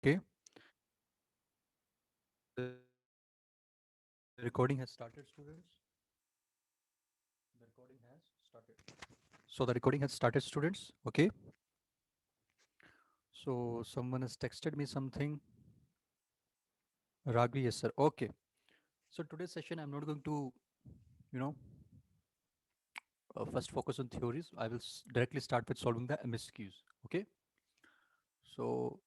Okay. The recording has started, students. The recording has started. So the recording has started, students. Okay. So someone has texted me something. Ragvi, yes, sir. Okay. So today's session, I'm not going to, you know, first focus on theories. I will directly start with solving the MSQs. Okay. So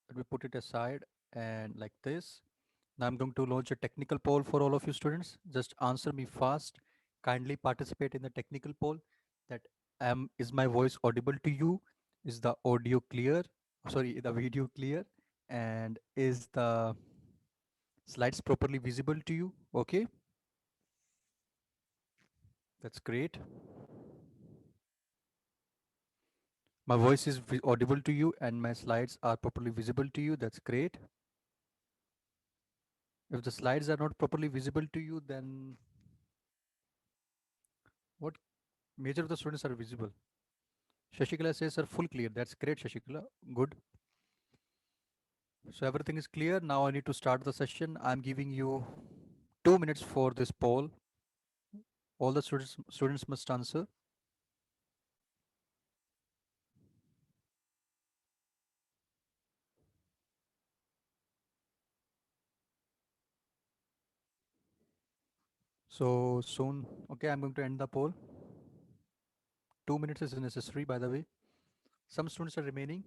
let me put it aside and like this. Now I'm going to launch a technical poll for all of you students. Just answer me fast. Kindly participate in the technical poll. That is my voice audible to you? Is the audio clear? Sorry, the video clear? And is the slides properly visible to you? Okay, that's great. My voice is audible to you and my slides are properly visible to you. That's great. If the slides are not properly visible to you, then what major of the students are visible? Shashikala says, sir, full clear. That's great, Shashikala. Good. So everything is clear. Now I need to start the session. I'm giving you 2 minutes for this poll. All the students must answer. So soon, okay, I'm going to end the poll. 2 minutes is necessary, by the way. Some students are remaining.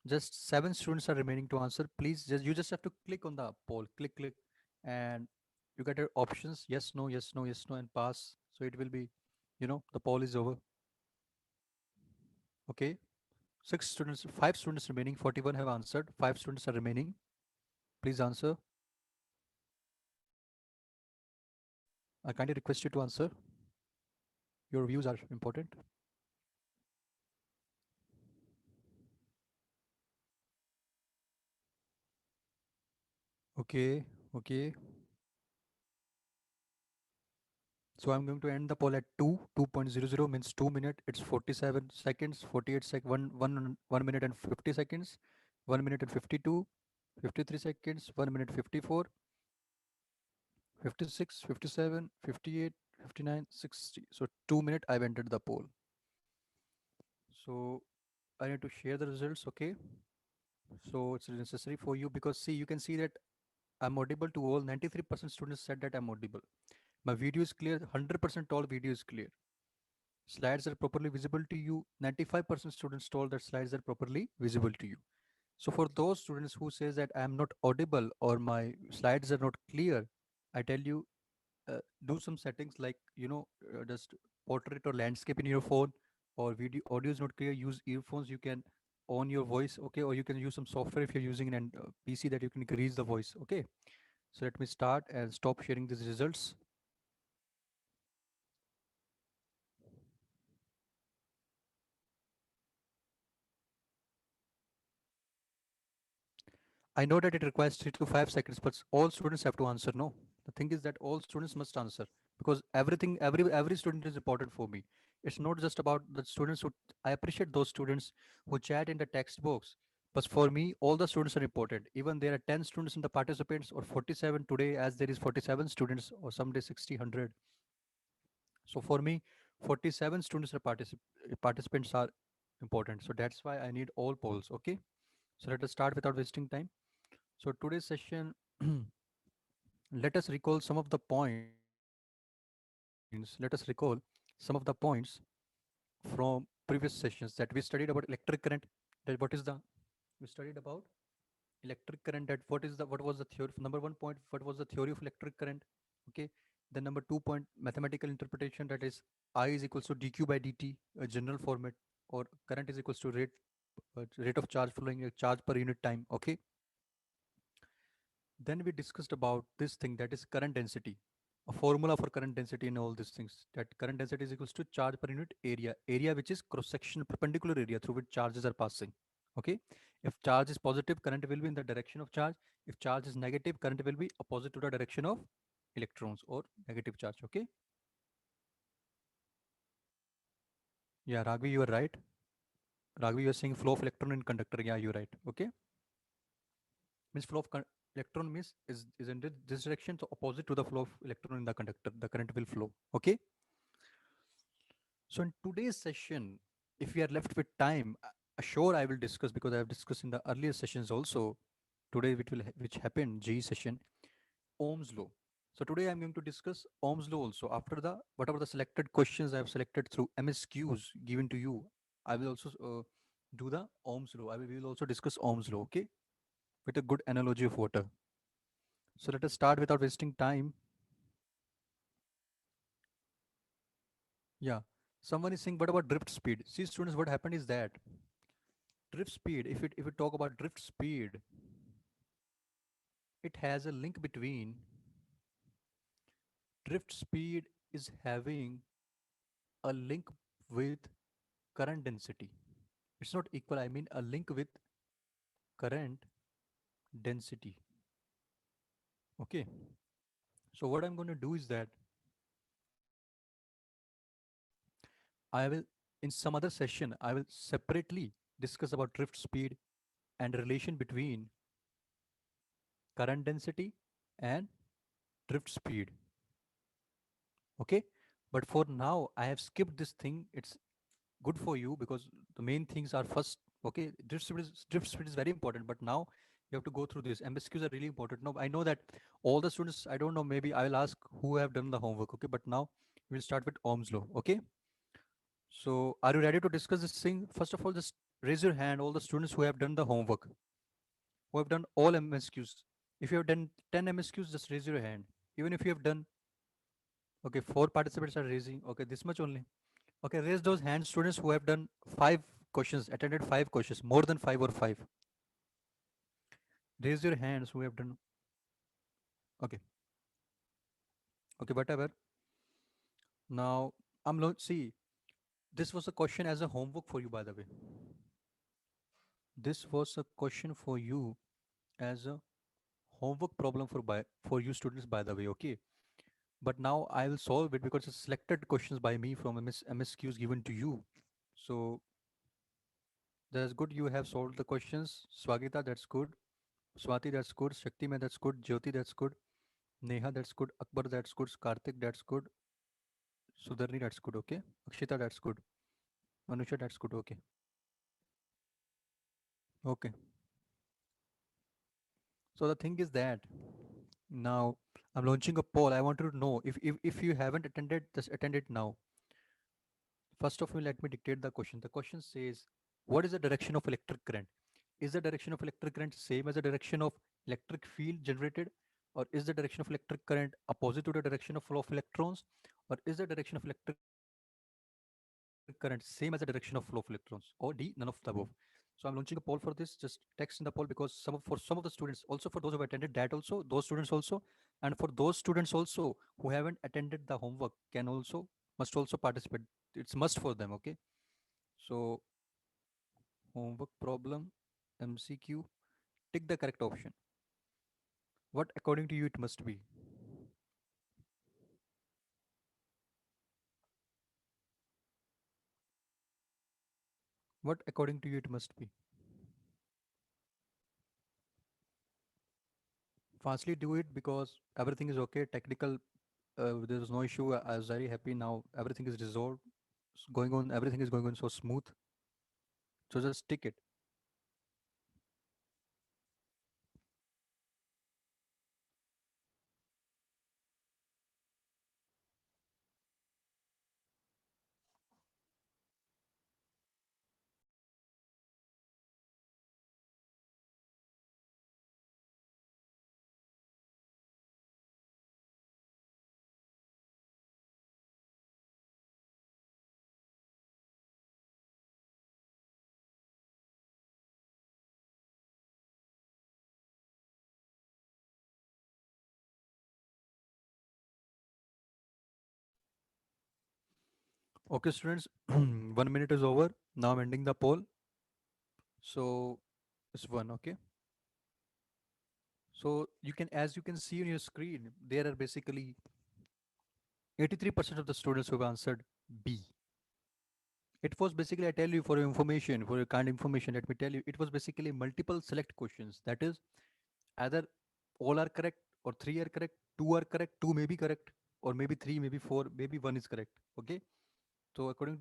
Just 7 students are remaining to answer. Please, just have to click on the poll. Click, and you get your options. Yes, no, yes, no, yes, no, and pass. So it will be, the poll is over. Okay. 6 students, 5 students remaining. 41 have answered. 5 students are remaining. Please answer. I kindly request you to answer. Your views are important. Okay, okay. So I'm going to end the poll at 2.00 means 2 minutes. It's 47 seconds, 48 1 minute and 50 seconds, 1 minute and 52, 53 seconds, 1 minute 54, 56, 57, 58, 59, 60. So 2 minutes I've entered the poll. So I need to share the results, okay? So it's necessary for you because see, you can see that I'm audible to all. 93% students said that I'm audible. My video is clear. 100% all video is clear. Slides are properly visible to you. 95% students told that slides are properly visible to you. So for those students who says that I am not audible or my slides are not clear, I tell you, do some settings like, just portrait or landscape in your phone, or video audio is not clear, use earphones. You can on your voice, okay, or you can use some software if you're using an PC that you can increase the voice, okay. So let me start and stop sharing these results. I know that it requires 3 to 5 seconds, but all students have to answer. No, the thing is that all students must answer because every student is important for me. It's not just about the students who I appreciate those students who chat in the text box, but for me, all the students are important. Even there are 10 students in the participants or 47 today, as there is 47 students or someday 60, 100. So for me, 47 students are participants are important. So that's why I need all polls. Okay. So let us start without wasting time. So today's session, let us recall some of the points. Let us recall some of the points from previous sessions that we studied about electric current. That what is the we studied about electric current. That what was the theory? Number 1 point, what was the theory of electric current? Okay. Then number 2 point, mathematical interpretation. That is I is equals to dq by dt, a general format, or current is equals to rate of charge flowing, charge per unit time. Okay. Then we discussed about this thing that is current density, a formula for current density and all these things. That current density is equals to charge per unit area which is cross section perpendicular area through which charges are passing. Okay. If charge is positive, current will be in the direction of charge. If charge is negative, current will be opposite to the direction of electrons or negative charge. Okay. Yeah, Ragvi, you are right. Ragvi, you are saying flow of electron in conductor. Yeah, you're right. Okay. Means flow of electron means is in this direction, so opposite to the flow of electron in the conductor, the current will flow. Okay. So in today's session, if we are left with time, sure I will discuss because I have discussed in the earlier sessions also. Today, which happened GE session, Ohm's law. So today I'm going to discuss Ohm's law also. After the whatever the selected questions I have selected through MSQs given to you, I will also do the Ohm's law. We will also discuss Ohm's law. Okay, with a good analogy of water. So let us start without wasting time. Yeah. Someone is saying, what about drift speed? See, students, what happened is that drift speed, if we talk about drift speed, it has a link between drift speed is having a link with current density. It's not equal, I mean a link with current density. Okay. So what I'm going to do is that I will, in some other session, I will separately discuss about drift speed and relation between current density and drift speed. Okay. But for now, I have skipped this thing. It's good for you because the main things are first. Okay, drift speed is very important, but now you have to go through this. MSQs are really important. No, I know that all the students, I don't know, maybe I will ask who have done the homework. Okay, but now we'll start with Ohm's law. Okay, so are you ready to discuss this thing? First of all, just raise your hand, all the students who have done the homework, who have done all MSQs. If you have done 10 MSQs, just raise your hand. Even if you have done, okay, 4 participants are raising. Okay, this much only. Okay, raise those hands, students who have done 5 questions, attended 5 questions, more than 5 or 5. Raise your hands who have done. Okay, okay, whatever. Now, see, this was a question as a homework for you, by the way. This was a question for you as a homework problem for you students, by the way. Okay, but now I will solve it because it's selected questions by me from MSQs given to you. So that's good. You have solved the questions. Swagita, that's good. Swati, that's good. Shakti, man, that's good. Jyoti, that's good. Neha, that's good. Akbar, that's good. Karthik, that's good. Sudarni, that's good. Okay. Akshita, that's good. Manusha, that's good. Okay. Okay. So the thing is that now I'm launching a poll. I want to know if you haven't attended, just attend it now. First of all, let me dictate the question. The question says, what is the direction of electric current? Is the direction of electric current same as the direction of electric field generated? Or is the direction of electric current opposite to the direction of flow of electrons? Or is the direction of electric current same as the direction of flow of electrons? Or D, none of the above. So I'm launching a poll for this. Just text in the poll because for some of the students, also for those who have attended that also, those students also, and for those students also who haven't attended the homework can also must also participate. It's must for them. Okay. So homework problem, MCQ, tick the correct option. What according to you it must be? What according to you it must be? Fastly do it because everything is okay. Technical, there is no issue. I was very happy now. Everything is resolved. Going on. Everything is going on so smooth. So just tick it. Okay, students. 1 minute is over. Now I'm ending the poll. So it's one. Okay. So you can, as you can see on your screen, there are basically 83% of the students who have answered B. It was basically, I tell you for your information, for your kind information, let me tell you, it was basically multiple select questions. That is, Either all are correct or three are correct, two are correct, two may be correct, or maybe three, maybe four, maybe one is correct. Okay. So according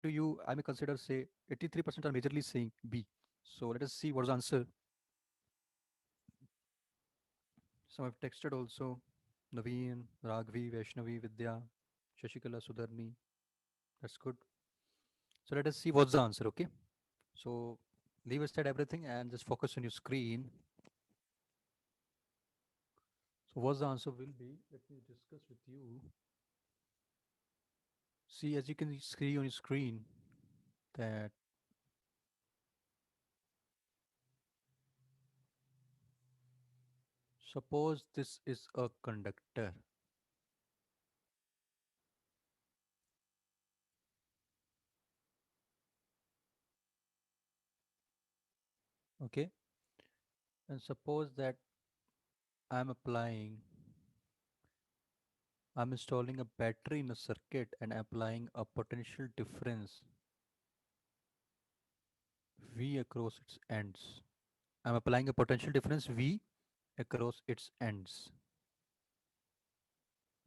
to you, I may consider say 83% are majorly saying B. So let us see what is the answer. Some have texted also. Naveen, Ragvi, Vaishnavi, Vidya, Shashikala, Sudharni. That's good. So let us see what's the answer. Okay. So leave aside everything and just focus on your screen. So what's the answer will be? Let me discuss with you. See, as you can see on your screen, that suppose this is a conductor. Okay. And suppose that I'm applying, I'm installing a battery in a circuit and applying a potential difference V across its ends. I'm applying a potential difference V across its ends.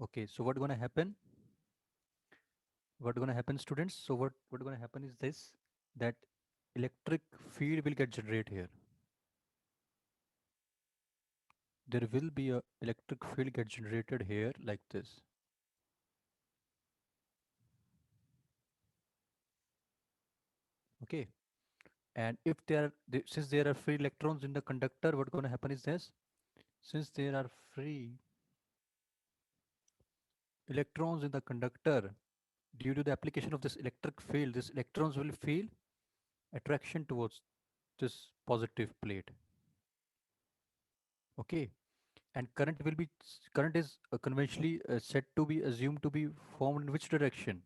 Okay, so what gonna happen? What gonna happen, students? So what gonna happen is this, that electric field will get generated here. There will be a electric field get generated here like this. Okay, and if since there are free electrons in the conductor, what's gonna happen is this. Since there are free electrons in the conductor, due to the application of this electric field, these electrons will feel attraction towards this positive plate. Okay, and current is conventionally said to be assumed to be formed in which direction?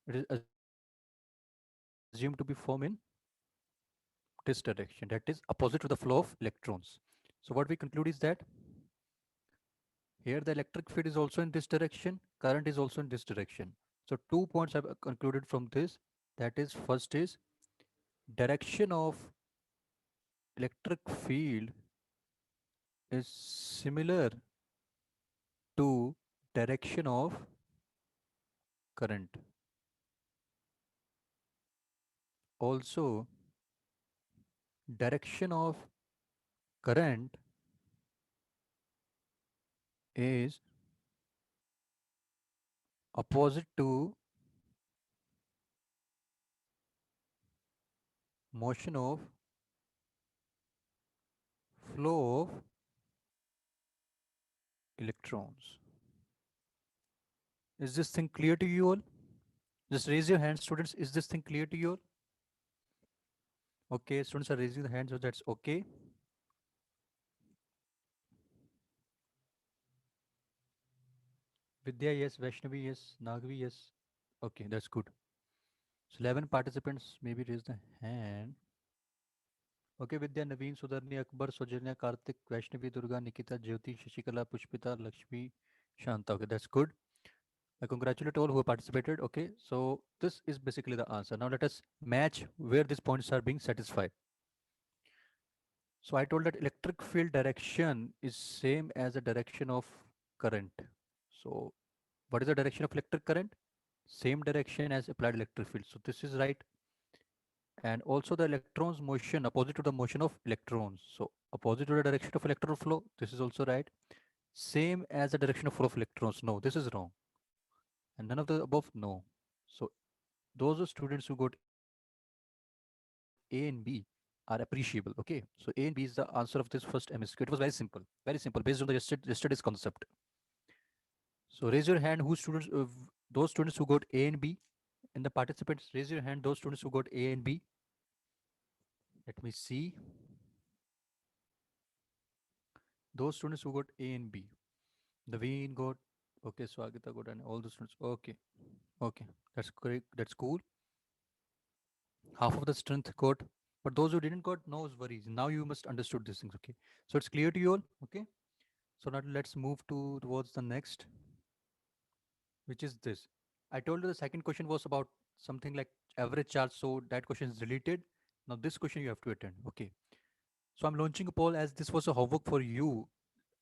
It is assumed to be formed in this direction, that is opposite to the flow of electrons. So what we conclude is that here the electric field is also in this direction, current is also in this direction. So 2 points I've concluded from this. That is, first is direction of electric field is similar to direction of current. Also, direction of current is opposite to motion of flow of electrons. Is this thing clear to you all? Just raise your hand, students. Is this thing clear to you all? Okay, students are raising the hand, so that's okay. Vidya, yes. Vaishnavi, yes. Nagvi, yes. Okay, that's good. So 11 participants maybe raise the hand. Okay, Vidya, Naveen, Sudarni, Akbar, Sojanya, Karthik, Vaishnavi, Durga, Nikita, Jyoti, Shashikala, Pushpita, Lakshmi, Shanta. Okay, that's good. I congratulate all who have participated. Okay, so this is basically the answer. Now let us match where these points are being satisfied. So I told that electric field direction is same as the direction of current. So what is the direction of electric current? Same direction as applied electric field. So this is right. And also the electrons motion opposite to the motion of electrons. So opposite to the direction of electron flow. This is also right. Same as the direction of flow of electrons. No, this is wrong. And none of the above, no. So those are students who got A and B are appreciable. Okay, so A and B is the answer of this first MSQ. It was very simple based on the yesterday's concept. So raise your hand who students, those students who got A and B. And the participants, raise your hand those students who got A and B. Let me see those students who got A and B. Naveen got, okay, Swagita got, and all the students. Okay, okay, that's correct. That's cool. Half of the strength got, but those who didn't got, no worries. Now you must understood these things. Okay, so it's clear to you all. Okay, so now let's move to towards the next, which is this. I told you the second question was about something like average charge, so that question is deleted. Now this question you have to attend. Okay, So I'm launching a poll as this was a homework for you.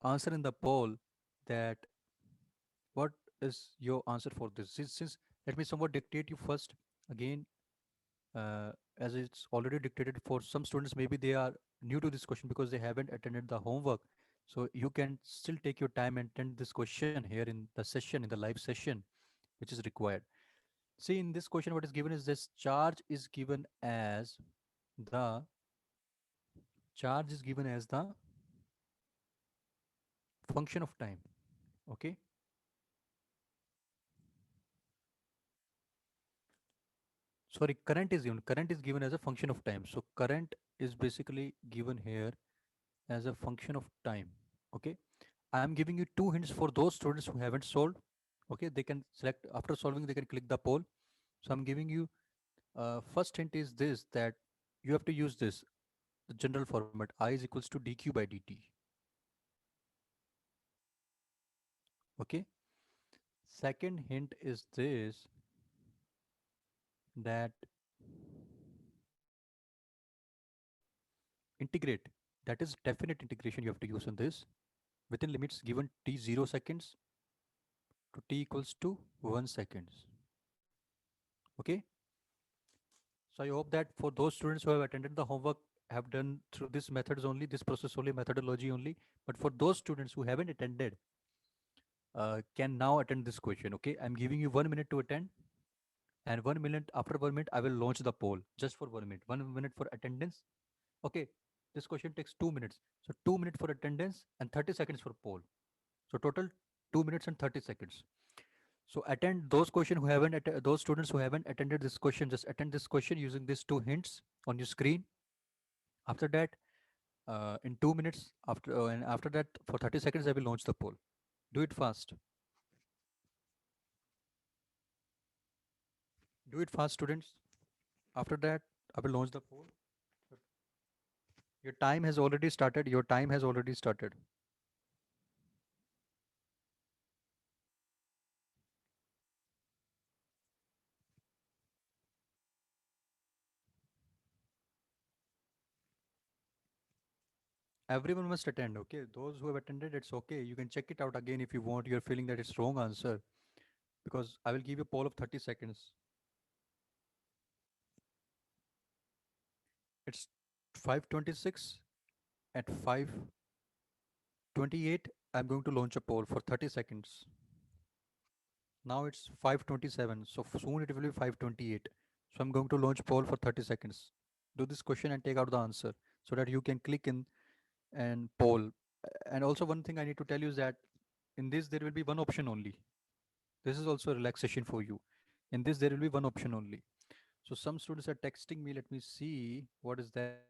Answer in the poll that what is your answer for this? Since let me somewhat dictate you first again, as it's already dictated for some students, maybe they are new to this question because they haven't attended the homework. So you can still take your time and attend this question here in the session, in the live session, which is required. See, in this question, what is given is this charge is given as the charge is given as the function of time. Okay. Sorry, current is given as a function of time. So current is basically given here as a function of time. Okay. I am giving you two hints for those students who haven't solved. Okay, they can select after solving, they can click the poll. So I'm giving you first hint is this, that you have to use this the general format I is equals to dq by dt. Okay. Second hint is this, that integrate, that is definite integration you have to use on this within limits given t 0 seconds to t equals to 1 seconds. Okay. So I hope that for those students who have attended the homework have done through this methods only, this process only, methodology only. But for those students who haven't attended, can now attend this question. Okay, I'm giving you 1 minute to attend, and 1 minute after 1 minute I will launch the poll just for 1 minute. 1 minute for attendance. Okay, this question takes 2 minutes. So 2 minutes for attendance and 30 seconds for poll. So total 2 minutes and 30 seconds. So attend those question who haven't those students who haven't attended this question. Just attend this question using these two hints on your screen. After that, in 2 minutes and after that for 30 seconds I will launch the poll. Do it fast. Do it fast, students. After that I will launch the poll. Your time has already started. Your time has already started. Everyone must attend. Okay, those who have attended, it's okay. You can check it out again if you want. You're feeling that it's wrong answer, because I will give you a poll of 30 seconds. It's 5:26. At 5:28 I'm going to launch a poll for 30 seconds. Now it's 5:27, so soon it will be 5:28. So I'm going to launch poll for 30 seconds. Do this question and take out the answer so that you can click in and poll. And also one thing I need to tell you is that in this there will be one option only. This is also a relaxation for you. In this there will be one option only. So some students are texting me. Let me see what is that.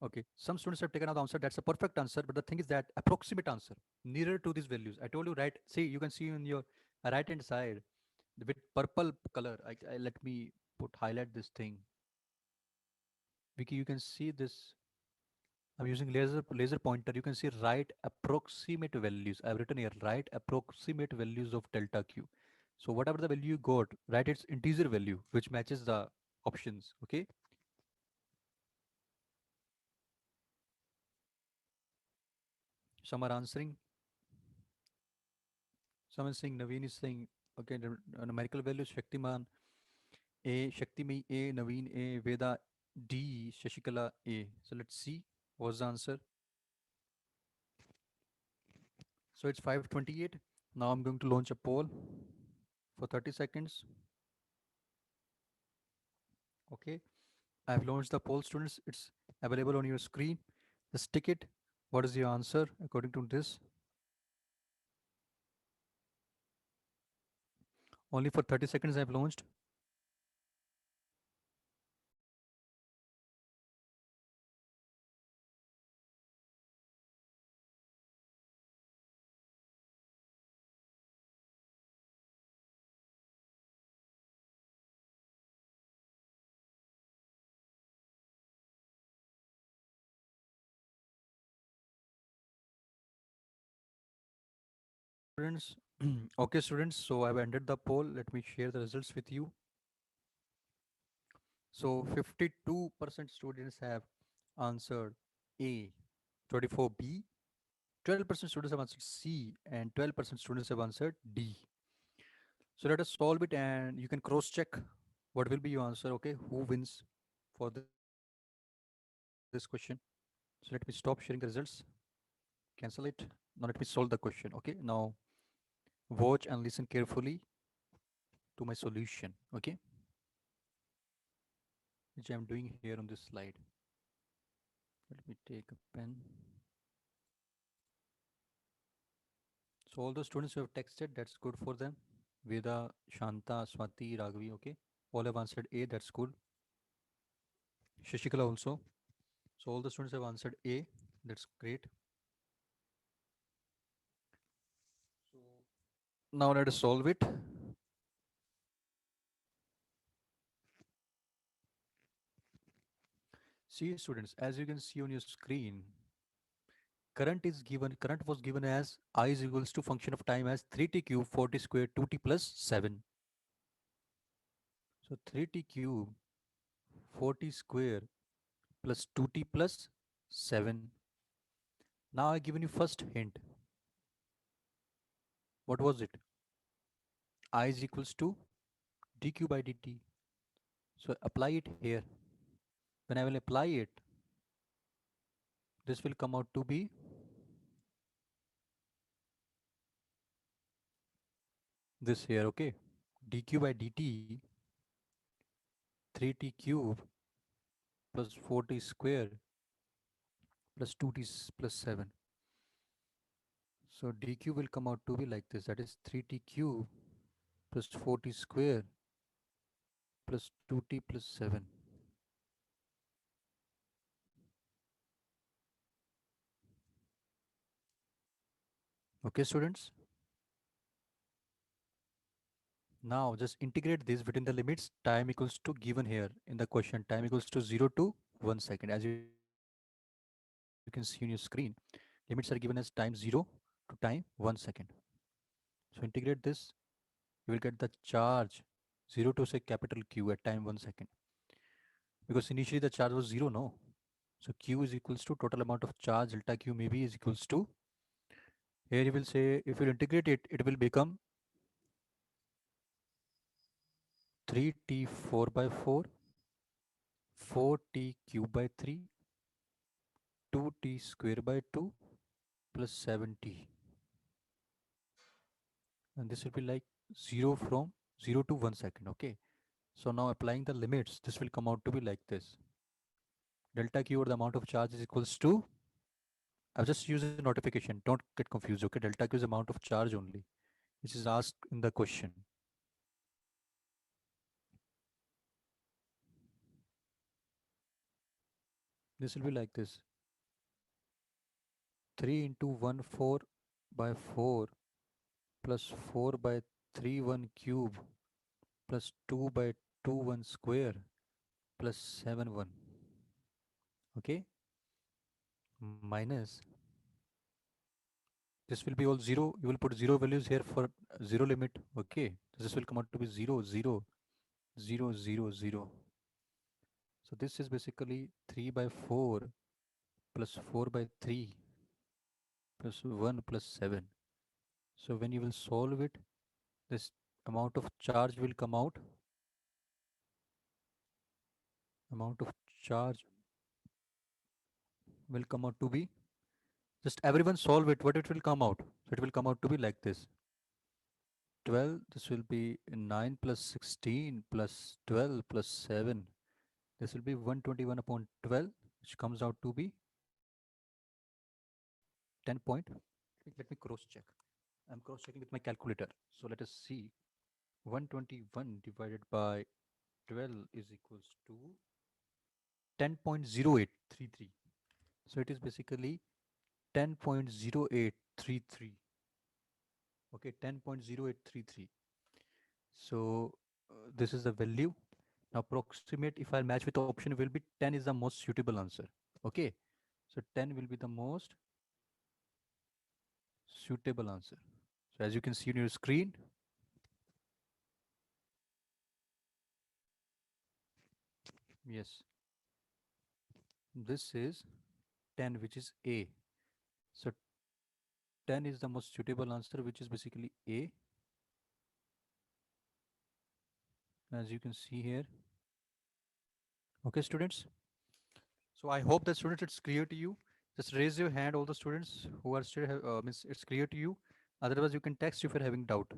Okay, some students have taken out the answer. That's a perfect answer. But the thing is that approximate answer, nearer to these values. I told you, right? See, you can see in your right hand side with purple color. Let me put highlight this thing. Vicky, you can see this. I'm using laser pointer. You can see right approximate values. I've written here right approximate values of delta Q. So whatever the value you got, right, it's integer value which matches the options. Okay. Some are answering. Someone saying Naveen is saying okay. The numerical values Shaktiman A, Shaktimai A, Naveen A, Veda D, Shashikala A. So let's see what's the answer. So it's 5:28. Now I'm going to launch a poll for 30 seconds. Okay. I've launched the poll, students. It's available on your screen. Just tick it. What is your answer according to this? Only for 30 seconds I've launched. Students, okay, students. So I've ended the poll. Let me share the results with you. So 52% students have answered A. 24B, 12% students have answered C, and 12% students have answered D. So let us solve it and you can cross check what will be your answer. Okay, who wins for this question. So let me stop sharing the results, cancel it. Now let me solve the question. Okay, now watch and listen carefully to my solution. Okay, which I'm doing here on this slide. Let me take a pen. So all the students who have texted, that's good for them. Veda, Shanta, Swati, Raghavi, okay. All have answered A, that's good. Shashikala also. So all the students have answered A, that's great. So now let us solve it. See students, as you can see on your screen, current was given as I is equals to function of time as 3t cube 40 square 2t plus 7. So 3t cube 40 square plus 2t plus 7. Now I given you first hint. What was it? I is equals to dq by dt. So apply it here. When I will apply it, this will come out to be this here, okay? dq by dt 3t cube plus 40 square plus 2t plus 7. So dq will come out to be like this. That is 3t cube plus 40 square plus 2t plus 7. Okay, students? Now just integrate this within the limits time equals to given here in the question. Time equals to 0 to 1 second. As you can see on your screen, limits are given as time 0 to time 1 second. So integrate this, you will get the charge 0 to say capital Q at time 1 second. Because initially the charge was 0, no? So Q is equals to total amount of charge delta Q maybe is equals to, here you will say if you integrate it, it will become 3t 4 by 4, 4t cube by 3, 2t square by 2 plus 7t. And this will be like 0 from 0 to 1 second, okay? So now applying the limits, this will come out to be like this. Delta Q or the amount of charge is equals to, I've just used a notification, don't get confused, okay? Delta Q is the amount of charge only, which is asked in the question. This will be like this. 3 into 1 4 by 4 plus 4 by 3 1 cube plus 2 by 2 1 square plus 7 1. Okay, minus, this will be all 0. You will put 0 values here for 0 limit. Okay, this will come out to be 0 0 0 0 0. So this is basically 3 by 4 plus 4 by 3 plus 1 plus 7. So when you will solve it, this amount of charge will come out. Amount of charge will come out to be, just everyone solve it, what it will come out. So it will come out to be like this. 12, this will be 9 plus 16 plus 12 plus 7. This will be 121 upon 12, which comes out to be 10 point. Let me cross check. I'm cross checking with my calculator. So let us see. 121 divided by 12 is equals to 10.0833. So it is basically 10.0833. Okay, 10.0833. So this is the value. Now approximate, if I match with the option, will be 10 is the most suitable answer. Okay, so 10 will be the most suitable answer. So as you can see on your screen, Yes, this is 10, which is A. So 10 is the most suitable answer, which is basically A, as you can see here. Okay, students. So I hope that students, it's clear to you. Just raise your hand, all the students who are still means it's clear to you. Otherwise, you can text if you're having doubt.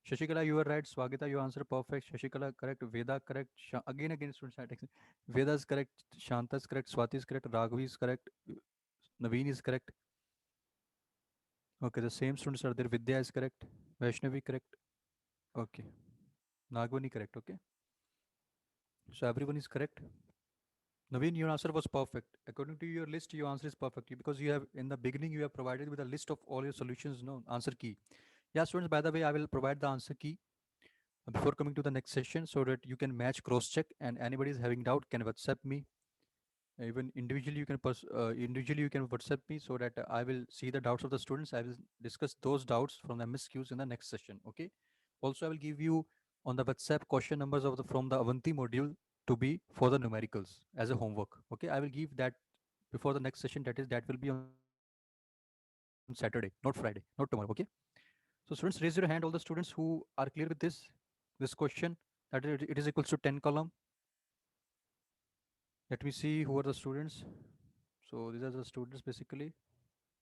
Shashikala, you are right. Swagita, you answer perfect. Shashikala, correct. Veda, correct. Again, students are texting. Veda is correct. Shanta is correct. Swati is correct. Raghavi is correct. Naveen is correct. Okay, the same students are there. Vidya is correct. Vaishnavi correct. Okay. Nagvani correct. Okay. So everyone is correct. Naveen, your answer was perfect. According to your list, your answer is perfect because you have in the beginning you have provided with a list of all your solutions, no answer key. Yeah, students. By the way, I will provide the answer key before coming to the next session so that you can match cross check and anybody is having doubt can WhatsApp me. Even individually you can individually you can WhatsApp me so that I will see the doubts of the students. I will discuss those doubts from the MSQs in the next session. Okay. Also, I will give you on the WhatsApp question numbers of the from the Avanti module to be for the numericals as a homework. Okay, I will give that before the next session. That will be on Saturday, not Friday, not tomorrow. Okay. So students, raise your hand. All the students who are clear with this question, that it is equals to 10 column. Let me see who are the students. So these are the students basically.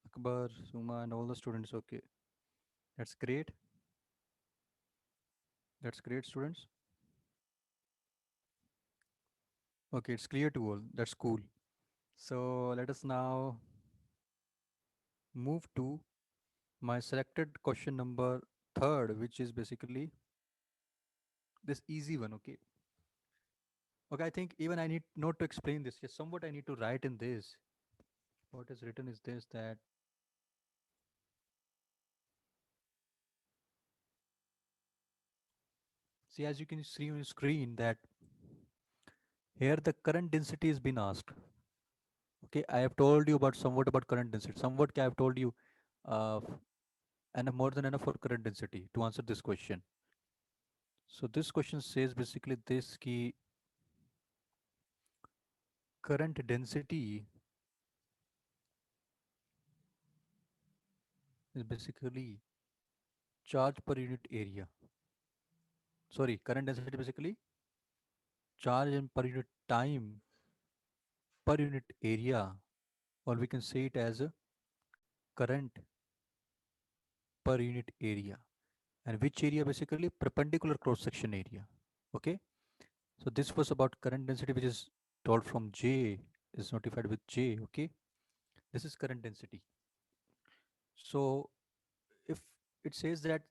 Akbar, Suma, and all the students. Okay, that's great. That's great, students. Okay, it's clear to all. That's cool. So let us now move to my selected question number third, which is basically this easy one. Okay. Okay, I think even I need not to explain this. Yes, somewhat I need to write in this. What is written is this that see as you can see on your screen that here the current density has been asked. Okay, I have told you about somewhat about current density. Somewhat I have told you and more than enough for current density to answer this question. So this question says basically this key current density is basically charge per unit area. Sorry, current density basically charge and per unit time per unit area, or we can say it as a current per unit area. And which area basically perpendicular cross section area. Okay. So this was about current density, which is told from J is notified with J. Okay. This is current density. So if it says that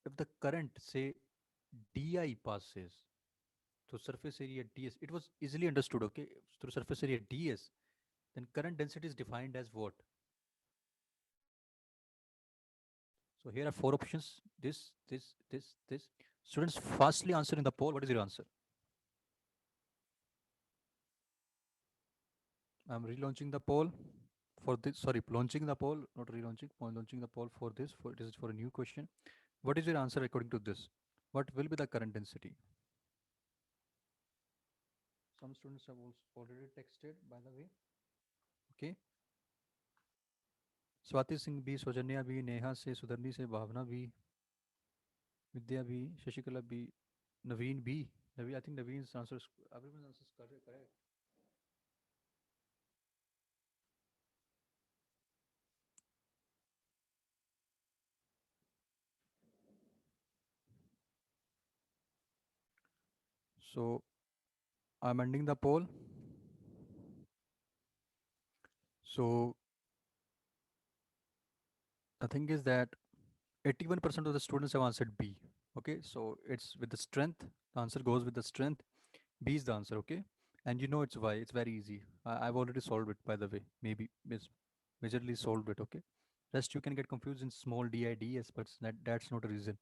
if the current say di passes through surface area ds, it was easily understood. Okay, through surface area ds, then current density is defined as what? So here are four options: this. Students, fastly answer in the poll. What is your answer? I'm relaunching the poll for this. Sorry, launching the poll, not relaunching. Launching the poll for this. For this is for a new question. What is your answer according to this? What will be the current density? Some students have also already texted, by the way. Okay. Swati Singh भी, सौजन्या भी, नेहा से, सुधरनी से, भावना भी, विद्या भी, शशिकला भी, नवीन भी. Naveen, I think Naveen's answer is everyone's answer is correct. So I'm ending the poll. So the thing is that 81% of the students have answered B. Okay, so it's with the strength. The answer goes with the strength. B is the answer. Okay, and you know it's why. It's very easy. I've already solved it, by the way. Maybe it's majorly solved it. Okay, rest you can get confused in small dids, but that's not a reason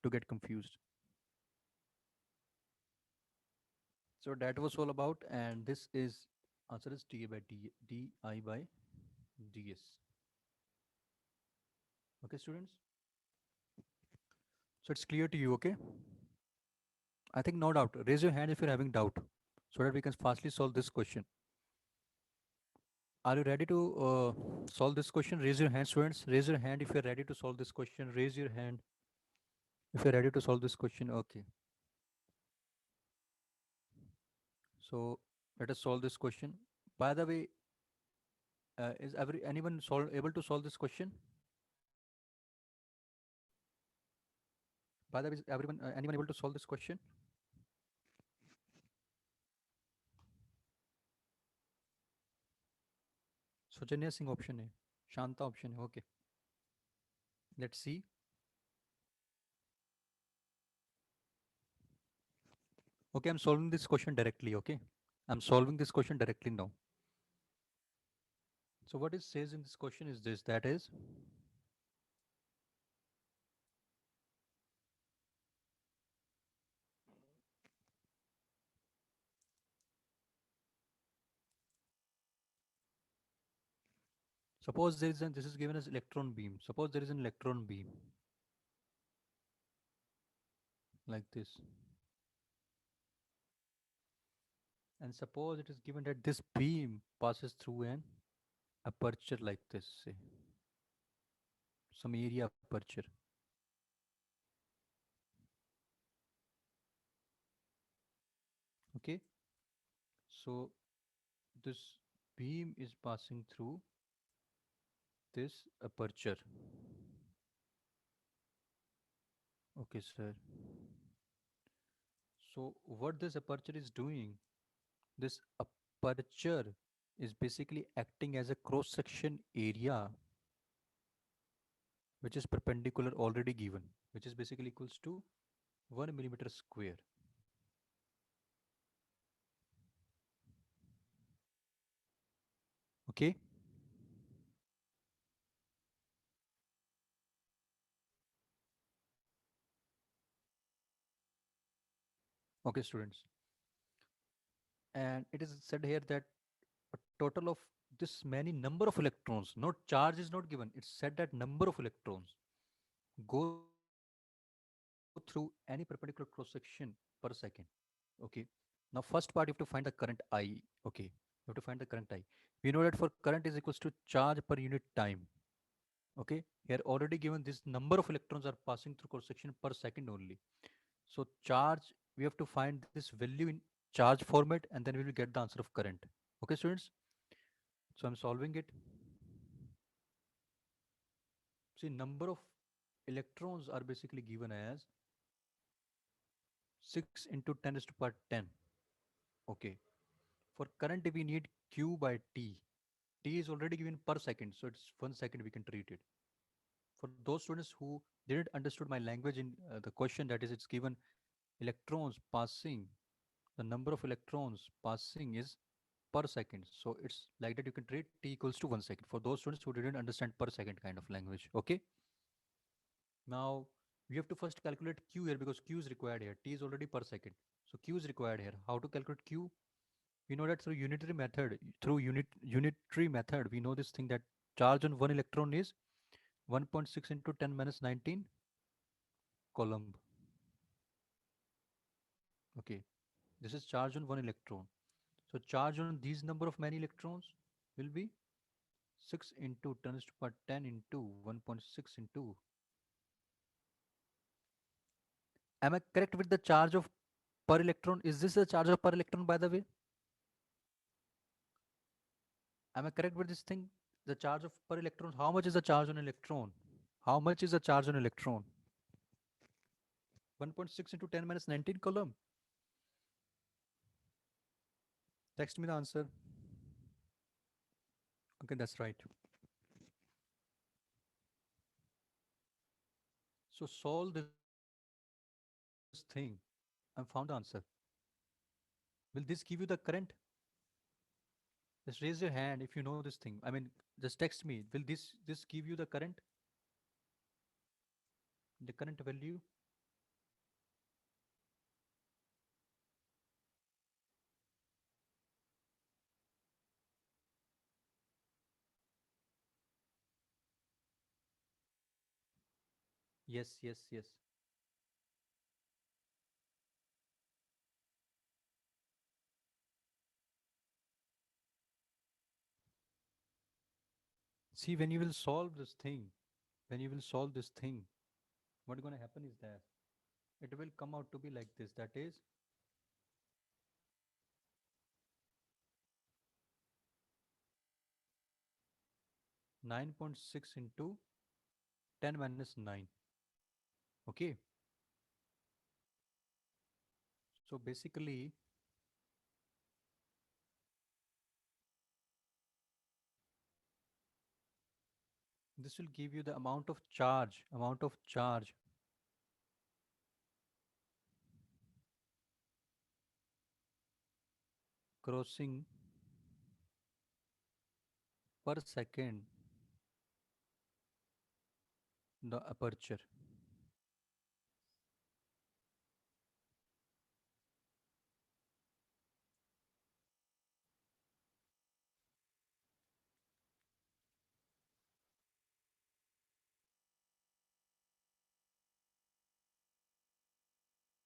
to get confused. So that was all about, and this is answer is d by di by ds. Okay, students. So it's clear to you. Okay, I think no doubt. Raise your hand if you're having doubt. so that we can fastly solve this question. Are you ready to solve this question? Raise your hand, students. Raise your hand if you're ready to solve this question. Raise your hand if you're ready to solve this question. Okay. So let us solve this question. By the way, is anyone able to solve this question? By the way, is anyone able to solve this question? Sujanya Singh option A, Shanta option A. Okay. Let's see. Okay, I'm solving this question directly. Okay, I'm solving this question directly now. So what it says in this question is this, that is, suppose there is this is given as electron beam. Suppose there is an electron beam like this. And suppose it is given that this beam passes through an aperture like this, say, some area aperture. Okay, so this beam is passing through this aperture. Okay, sir. So what this aperture is doing, this aperture is basically acting as a cross section area which is perpendicular already given, which is basically equals to 1 millimeter square. Okay. Okay, students. And it is said here that a total of this many number of electrons, not charge is not given. It's said that number of electrons go through any perpendicular cross section per second. Okay. Now first part you have to find the current I. Okay. You have to find the current I. We know that for current is equals to charge per unit time. Okay. Here already given this number of electrons are passing through cross section per second only. So charge, we have to find this value in charge format and then we will get the answer of current. Okay, students. So I'm solving it. See, number of electrons are basically given as 6 into 10 is to power 10. Okay. For current, we need Q by T. T is already given per second, so it's 1 second we can treat it. For those students who didn't understood my language in the question, that is, it's given electrons passing, the number of electrons passing is per second. So it's like that you can treat T equals to 1 second. For those students who didn't understand per second kind of language. Okay. Now we have to first calculate Q here because Q is required here. T is already per second. So Q is required here. How to calculate Q? We know that through unitary method, we know this thing that charge on one electron is 1.6 into 10 minus 19 coulomb. Okay, this is charge on one electron. So charge on these number of many electrons will be 6 into 10 to the power 10 into 1.6 into. Am I correct with the charge of per electron? Is this the charge of per electron, by the way? Am I correct with this thing? The charge of per electron. How much is the charge on electron? How much is the charge on electron? 1.6 into 10 minus 19 coulomb. Text me the answer. Okay, that's right. So solve this thing and found the answer. Will this give you the current? Just raise your hand if you know this thing. I mean, just text me. Will this give you the current? The current value? Yes, yes, yes. See, when you will solve this thing, when you will solve this thing, what's going to happen is that it will come out to be like this. That is 9.6 into 10 minus 9. Okay. So basically, this will give you the amount of charge crossing per second the aperture.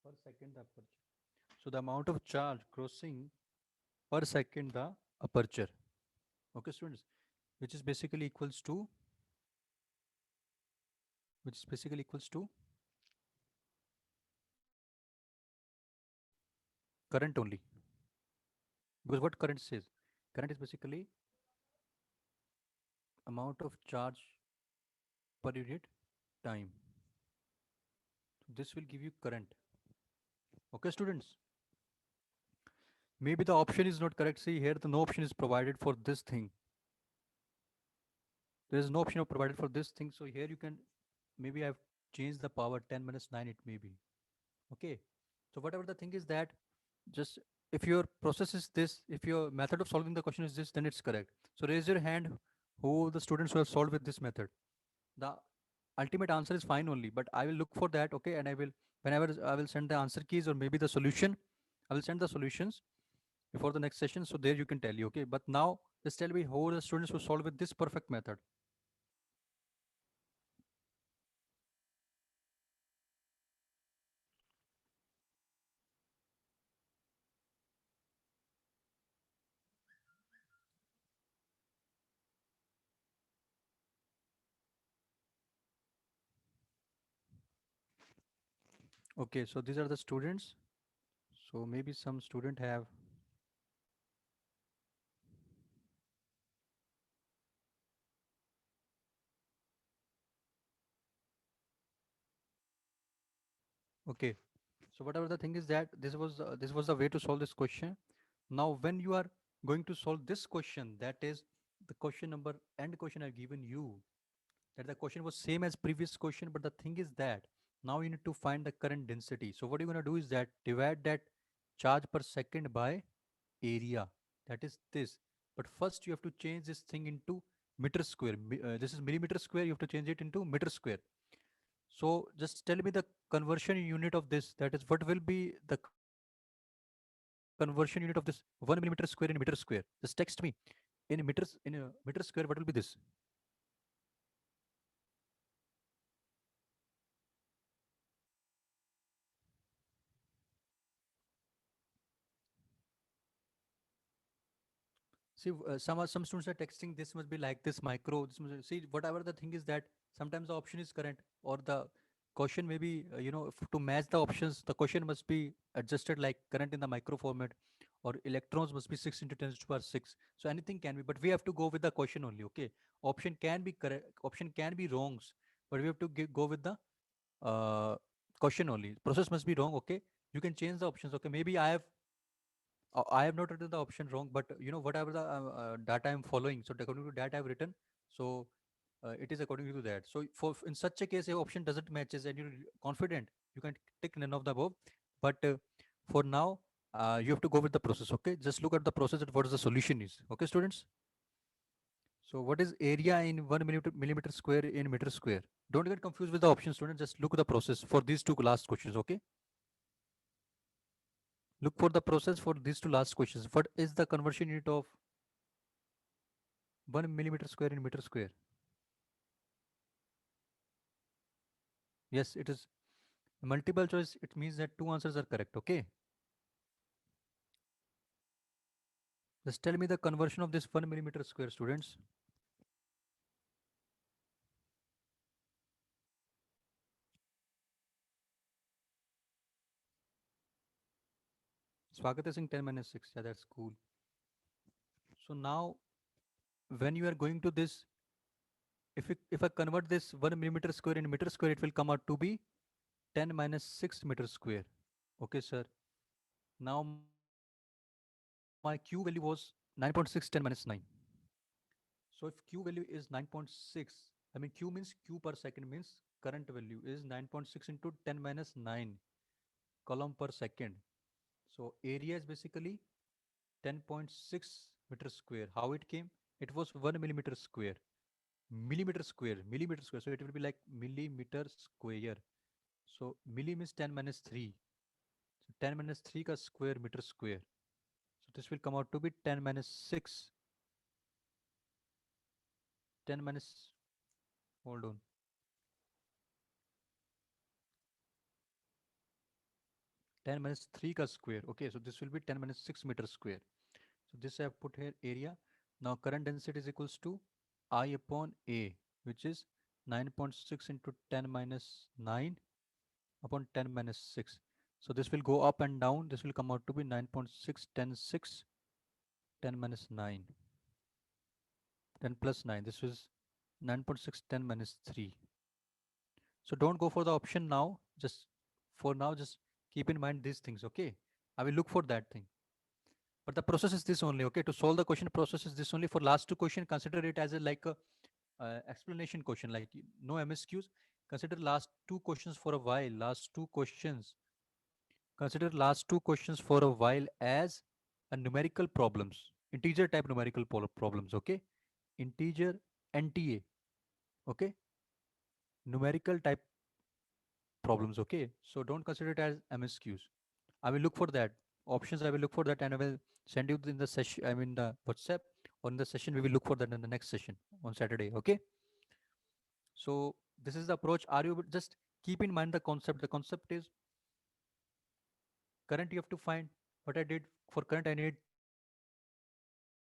Per second the aperture. So the amount of charge crossing per second the aperture. Okay, students, which is basically equals to which is basically equals to current only. Because what current says? Current is basically amount of charge per unit time. So this will give you current. Okay, students. Maybe the option is not correct. See here, the no option is provided for this thing. There is no option provided for this thing. So here you can maybe I've changed the power 10 minus 9 it may be. Okay. So whatever the thing is that just if your process is this, if your method of solving the question is this, then it's correct. So raise your hand who the students who have solved with this method. The ultimate answer is fine only, but I will look for that. Okay. And I will, whenever I will send the answer keys or maybe the solution, I will send the solutions before the next session. So there you can tell you. Okay. But now just tell me who the students who solved with this perfect method. Okay. So these are the students. So maybe some student have. Okay. So whatever the thing is that this was the way to solve this question. Now, when you are going to solve this question, that is the question number and question I've given you, that the question was same as previous question, but the thing is that now you need to find the current density. So what you're going to do is that divide that charge per second by area. That is this. But first you have to change this thing into meter square. This is millimeter square. You have to change it into meter square. So just tell me the conversion unit of this. That is, what will be the conversion unit of this 1 millimeter square in meter square? Just text me in meter square. What will be this? See, some students are texting. This must be like this micro. See, whatever the thing is that sometimes the option is correct or the question may be to match the options, the question must be adjusted like current in the micro format, or electrons must be 6 into 10 to the power 6. So anything can be, but we have to go with the question only. Okay, option can be correct, option can be wrongs, but we have to go with the uh, question only. Process must be wrong. Okay, you can change the options. Okay, maybe I have not written the option wrong, but whatever the data I'm following, so according to that I've written, so it is according to that. So for in such a case, if option doesn't matches and you're confident, you can tick none of the above. But for now, you have to go with the process. Okay, just look at the process and what is the solution is. Okay, students. So what is area in 1 millimeter square in meter square? Don't get confused with the option, students. Just look at the process for these two last questions. Okay. Look for the process for these two last questions. What is the conversion unit of 1 millimeter square in meter square? Yes, it is multiple choice. It means that two answers are correct. Okay. Just tell me the conversion of this 1 millimeter square, students. Swagat is saying 10 minus 6. Yeah, that's cool. So now when you are going to this, if I convert this 1 millimeter square in meter square, it will come out to be 10 minus 6 meter square. Okay, sir. Now my Q value was 9.6 10 minus 9. So if Q value is 9.6, I mean Q means Q per second means current value is 9.6 into 10 minus 9 coulomb per second. So area is basically 10.6 meter square. How it came? It was 1 millimeter square. Millimeter square, millimeter square. So it will be like millimeter square. So milli means 10 minus 3. So 10 minus 3 ka square meter square. So this will come out to be 10 minus 6. 10 minus, hold on. 10 minus 3 ka square. Okay, so this will be 10 minus 6 meter square. So this I have put here area. Now current density is equals to I upon A, which is 9.6 into 10 minus 9 upon 10 minus 6. So this will go up and down. This will come out to be 9.6, 10, 6, 10 minus 9, 10 plus 9. This is 9.6, 10 minus 3. So don't go for the option now. Just for now, just keep in mind these things, okay? I will look for that thing. But the process is this only, okay? To solve the question, process is this only. For last two question, consider it as a like a explanation question, like no MSQs. Consider last two questions for a while. Last two questions. Consider last two questions for a while as a numerical problems, integer type numerical problems, okay? Integer NTA, okay? Numerical type problems, okay? So don't consider it as MSQs. I will look for that options. I will look for that, and I will send you in the session. I mean the WhatsApp, or in the session. We will look for that in the next session on Saturday. Okay. So this is the approach. Are you just keep in mind the concept? The concept is current. You have to find what I did for current. I need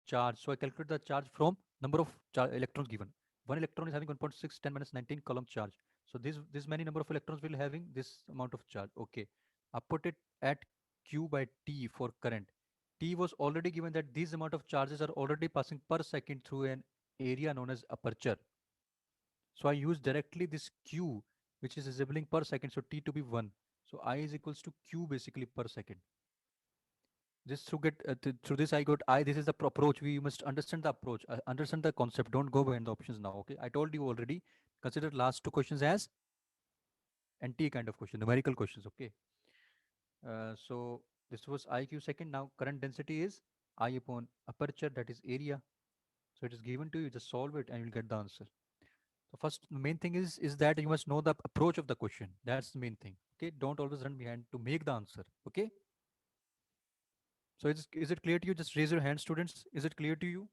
charge, so I calculate the charge from number of electrons given. One electron is having 1.6 10 minus 19 coulomb charge. So this many number of electrons will having this amount of charge. Okay, I put it at Q by T for current. T was already given that these amount of charges are already passing per second through an area known as aperture. So I use directly this Q, which is enabling per second. So T to be 1. So I is equals to Q basically per second. This through get through this I got I. This is the approach. We must understand the approach, understand the concept. Don't go behind the options now. Okay, I told you already. Consider last two questions as NT kind of question, numerical questions. Okay. So this was IQ second. Now current density is I upon aperture, that is area. So it is given to you. Just solve it and you'll get the answer. So first, the main thing is that you must know the approach of the question. That's the main thing. Okay, don't always run behind to make the answer. Okay. So is it clear to you? Just raise your hand, students. Is it clear to you?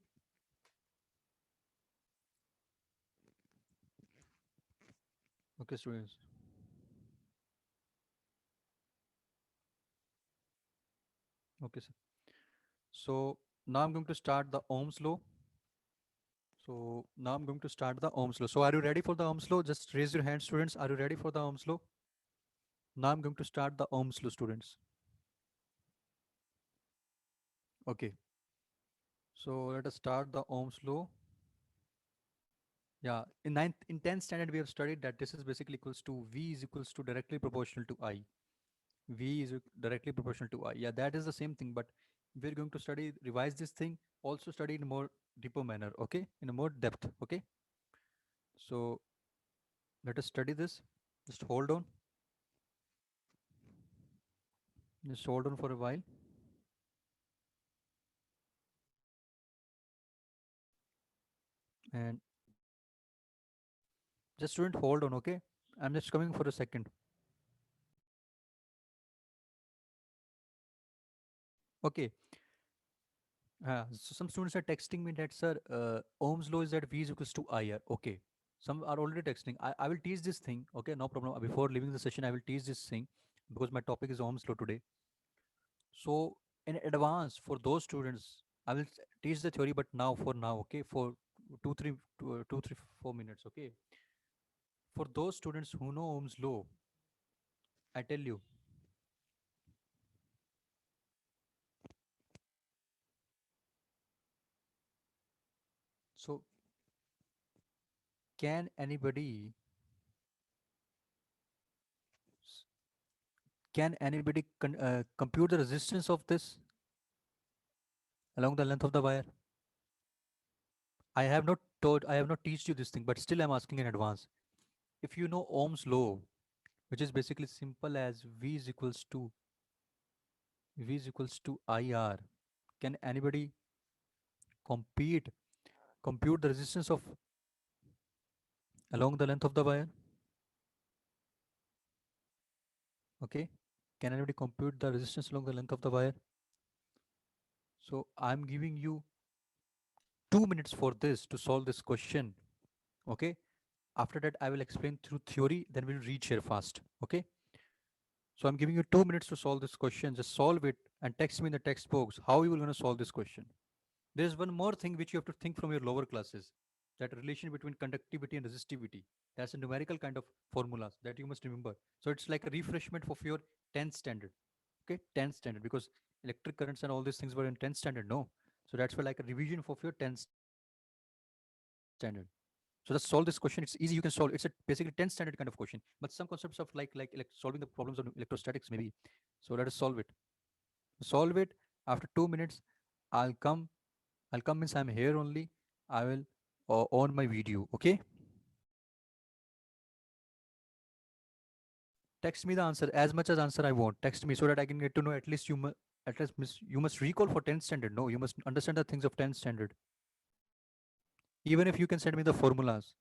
Okay, students. Okay, sir. So now I'm going to start the Ohm's law. So now I'm going to start the Ohm's law. So are you ready for the Ohm's law? Just raise your hand, students. Are you ready for the Ohm's law? Now I'm going to start the Ohm's law, students. Okay. So let us start the Ohm's law. Yeah, in 10th standard we have studied that this is basically equals to V is equals to directly proportional to I. V is directly proportional to I. Yeah, that is the same thing, but we're going to study, revise this thing, also study in a more deeper manner, okay? In a more depth, okay? So let us study this. Just hold on. Just hold on for a while. And just student hold on, okay? I'm just coming for a second. Okay. So some students are texting me that, sir, Ohm's law is that V is equals to IR. Okay. Some are already texting. I will teach this thing. Okay, no problem. Before leaving the session, I will teach this thing because my topic is Ohm's law today. So in advance for those students, I will teach the theory, but now, okay, for 4 minutes, okay. For those students who know Ohm's law, I tell you, So can anybody s- can anybody compute the resistance of this along the length of the wire? I have not taught you this thing, but still I'm asking in advance. If you know Ohm's law, which is basically simple as V is equals to IR, can anybody compete compute the resistance of along the length of the wire? Okay. Can anybody compute the resistance along the length of the wire? So I'm giving you 2 minutes for this to solve this question. Okay. After that, I will explain through theory, then we'll reach here fast. Okay. So I'm giving you 2 minutes to solve this question. Just solve it and text me in the text box how you will going to solve this question. There's one more thing which you have to think from your lower classes, that relation between conductivity and resistivity. That's a numerical kind of formulas that you must remember. So it's like a refreshment of your 10th standard. Okay, 10th standard, because electric currents and all these things were in 10th standard. No. So that's why like a revision of your 10th standard. So just solve this question. It's easy. You can solve. It's a basically 10th standard kind of question. But some concepts of like solving the problems on electrostatics maybe. So let us solve it. Solve it after 2 minutes. I'll come. I'll come means I'm here only. I will on my video. Okay. Text me the answer as much as answer I want. Text me so that I can get to know at least at least you must recall for 10th standard. No, you must understand the things of 10th standard. Even if you can send me the formulas.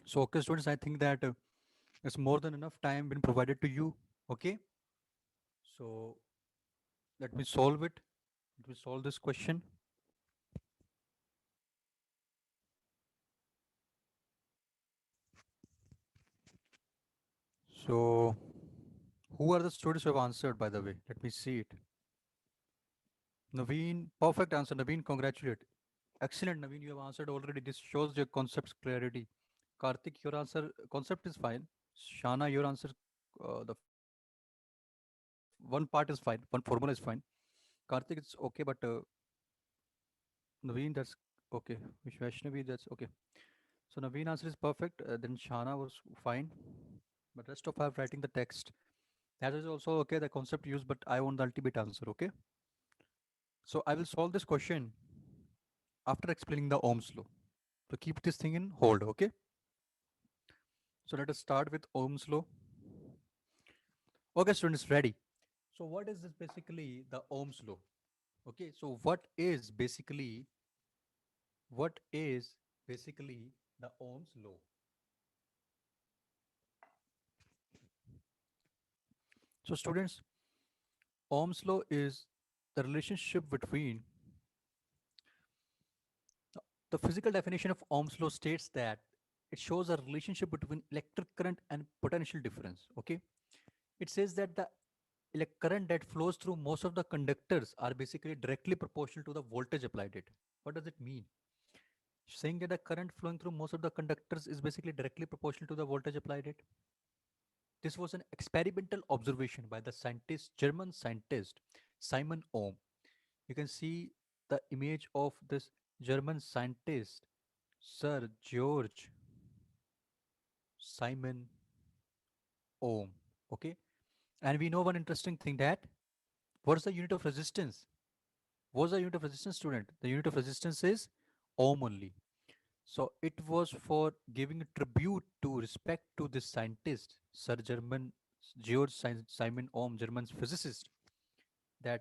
So okay, students, I think that it's more than enough time been provided to you. Okay. So let me solve it. Let me solve this question. So, who are the students who have answered, by the way? Let me see it. Naveen, perfect answer. Naveen, congratulate. Excellent, Naveen. You have answered already. This shows your concept's clarity. Karthik, your answer concept is fine. Shana, your answer, the one part is fine. One formula is fine. Karthik, it's okay, but Naveen, that's okay. Vaishnavi, that's okay. So Naveen answer is perfect. Then Shana was fine, but rest of have writing the text. That is also okay. The concept used, but I want the ultimate answer. Okay. So I will solve this question after explaining the Ohm's law. So keep this thing in hold. Okay. So let us start with Ohm's law. Okay, students, ready. So what is this basically the Ohm's law? Okay. So what is basically the Ohm's law? So students, Ohm's law is the relationship between the physical definition of Ohm's law states that it shows a relationship between electric current and potential difference. Okay, it says that the current that flows through most of the conductors are basically directly proportional to the voltage applied it. What does it mean? Saying that the current flowing through most of the conductors is basically directly proportional to the voltage applied it. This was an experimental observation by the German scientist Simon Ohm. You can see the image of this German scientist, Sir George Simon Ohm. Okay. And we know one interesting thing that what's the unit of resistance? What's the unit of resistance, student? The unit of resistance is Ohm only. So it was for giving a tribute to respect to this scientist, Sir German George Simon Ohm, German physicist, that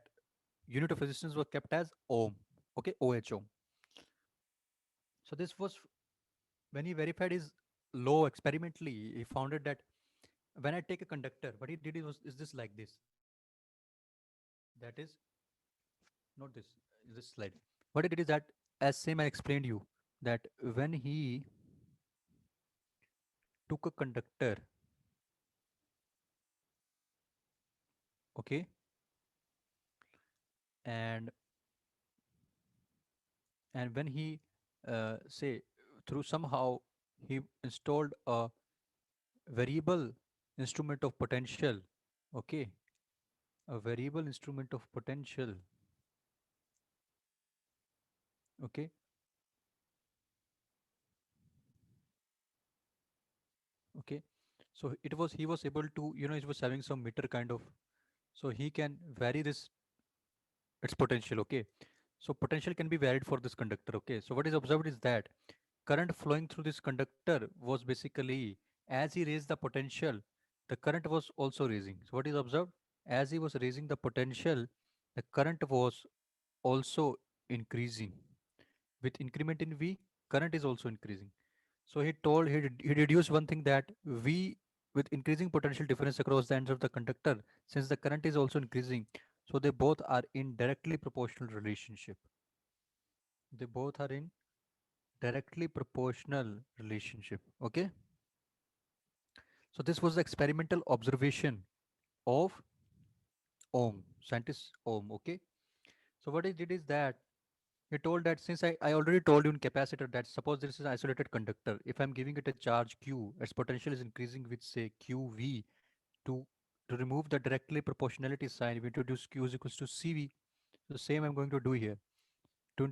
unit of resistance was kept as Ohm. Okay, OH Ohm. So this was when he verified his law experimentally, he found it that when I take a conductor, what he did is this like this. That is not this slide. What he did is that, as same I explained you, that when he took a conductor, okay, and when he say through somehow he installed a variable instrument of potential, okay, a variable instrument of potential, okay, okay. So it was he was able to, he was having some meter kind of, so he can vary this its potential, okay. So potential can be varied for this conductor, okay. So what is observed is that current flowing through this conductor was basically, as he raised the potential, the current was also raising. So what is observed, as he was raising the potential, the current was also increasing. With increment in V, current is also increasing. So he deduced one thing, that V, with increasing potential difference across the ends of the conductor, since the current is also increasing, so they both are in directly proportional relationship. They both are in directly proportional relationship. Okay. So this was the experimental observation of Ohm, scientist Ohm. Okay. So what he did is that he told that, since I already told you in capacitor that suppose this is an isolated conductor, if I'm giving it a charge Q, its potential is increasing with say QV. To to remove the directly proportionality sign, we introduce Q is equals to CV. So same I'm going to do here. To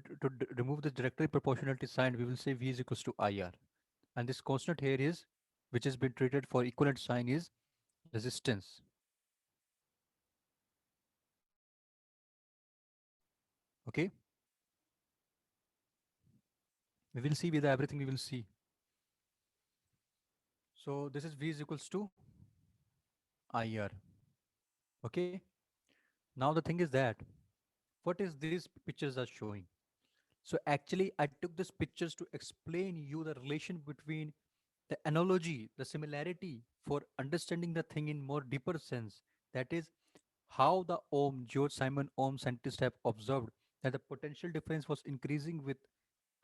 remove the directly proportionality sign, we will say V is equals to IR. And this constant here is, which has been treated for equivalent sign, is resistance. Okay. We will see with everything we will see. So this is V is equals to IR. Okay. Now the thing is that, what is these pictures are showing? So actually I took these pictures to explain you the relation between the analogy, the similarity for understanding the thing in more deeper sense. That is how the George Simon Ohm scientists have observed that the potential difference was increasing with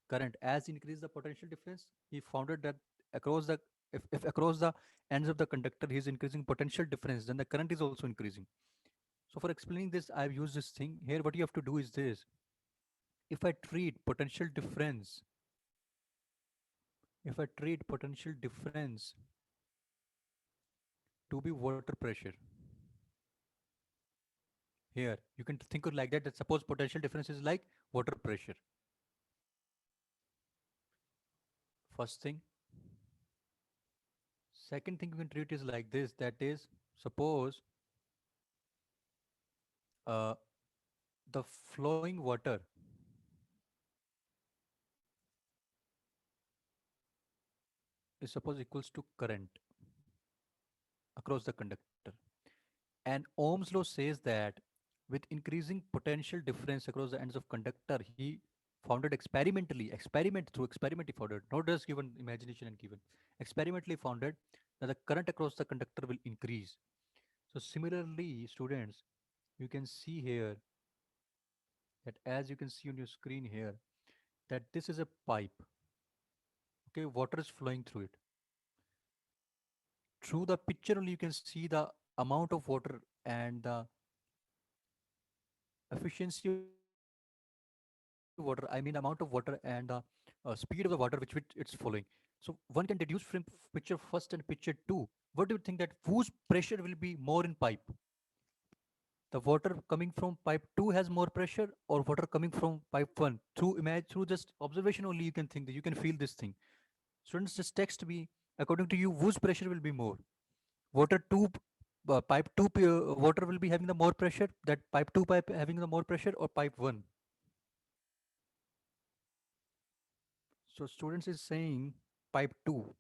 current. As increased the potential difference, he found out that across the If across the ends of the conductor he is increasing potential difference, then the current is also increasing. So for explaining this, I've used this thing here. What you have to do is this: if I treat potential difference, if I treat potential difference to be water pressure, here you can think of like that. That suppose potential difference is like water pressure. First thing. Second thing you can treat is like this. That is, suppose uh, the flowing water is suppose equals to current across the conductor. And Ohm's law says that with increasing potential difference across the ends of conductor, he founded experimentally, experiment through experiment he founded, not just given imagination and given, experimentally founded that the current across the conductor will increase. So similarly, students, you can see here that as you can see on your screen here, that this is a pipe. Okay, water is flowing through it. Through the picture only you can see the amount of water and the efficiency of water. I mean the amount of water and the speed of the water which it's following. So one can deduce from picture first and picture two. What do you think that whose pressure will be more in pipe? The water coming from pipe 2 has more pressure or water coming from pipe 1? Through image, through just observation only you can think that you can feel this thing. Students, just text me according to you whose pressure will be more. Water 2 pipe 2 water will be having the more pressure, that pipe 2 pipe having the more pressure, or pipe 1? So students is saying pipe 2.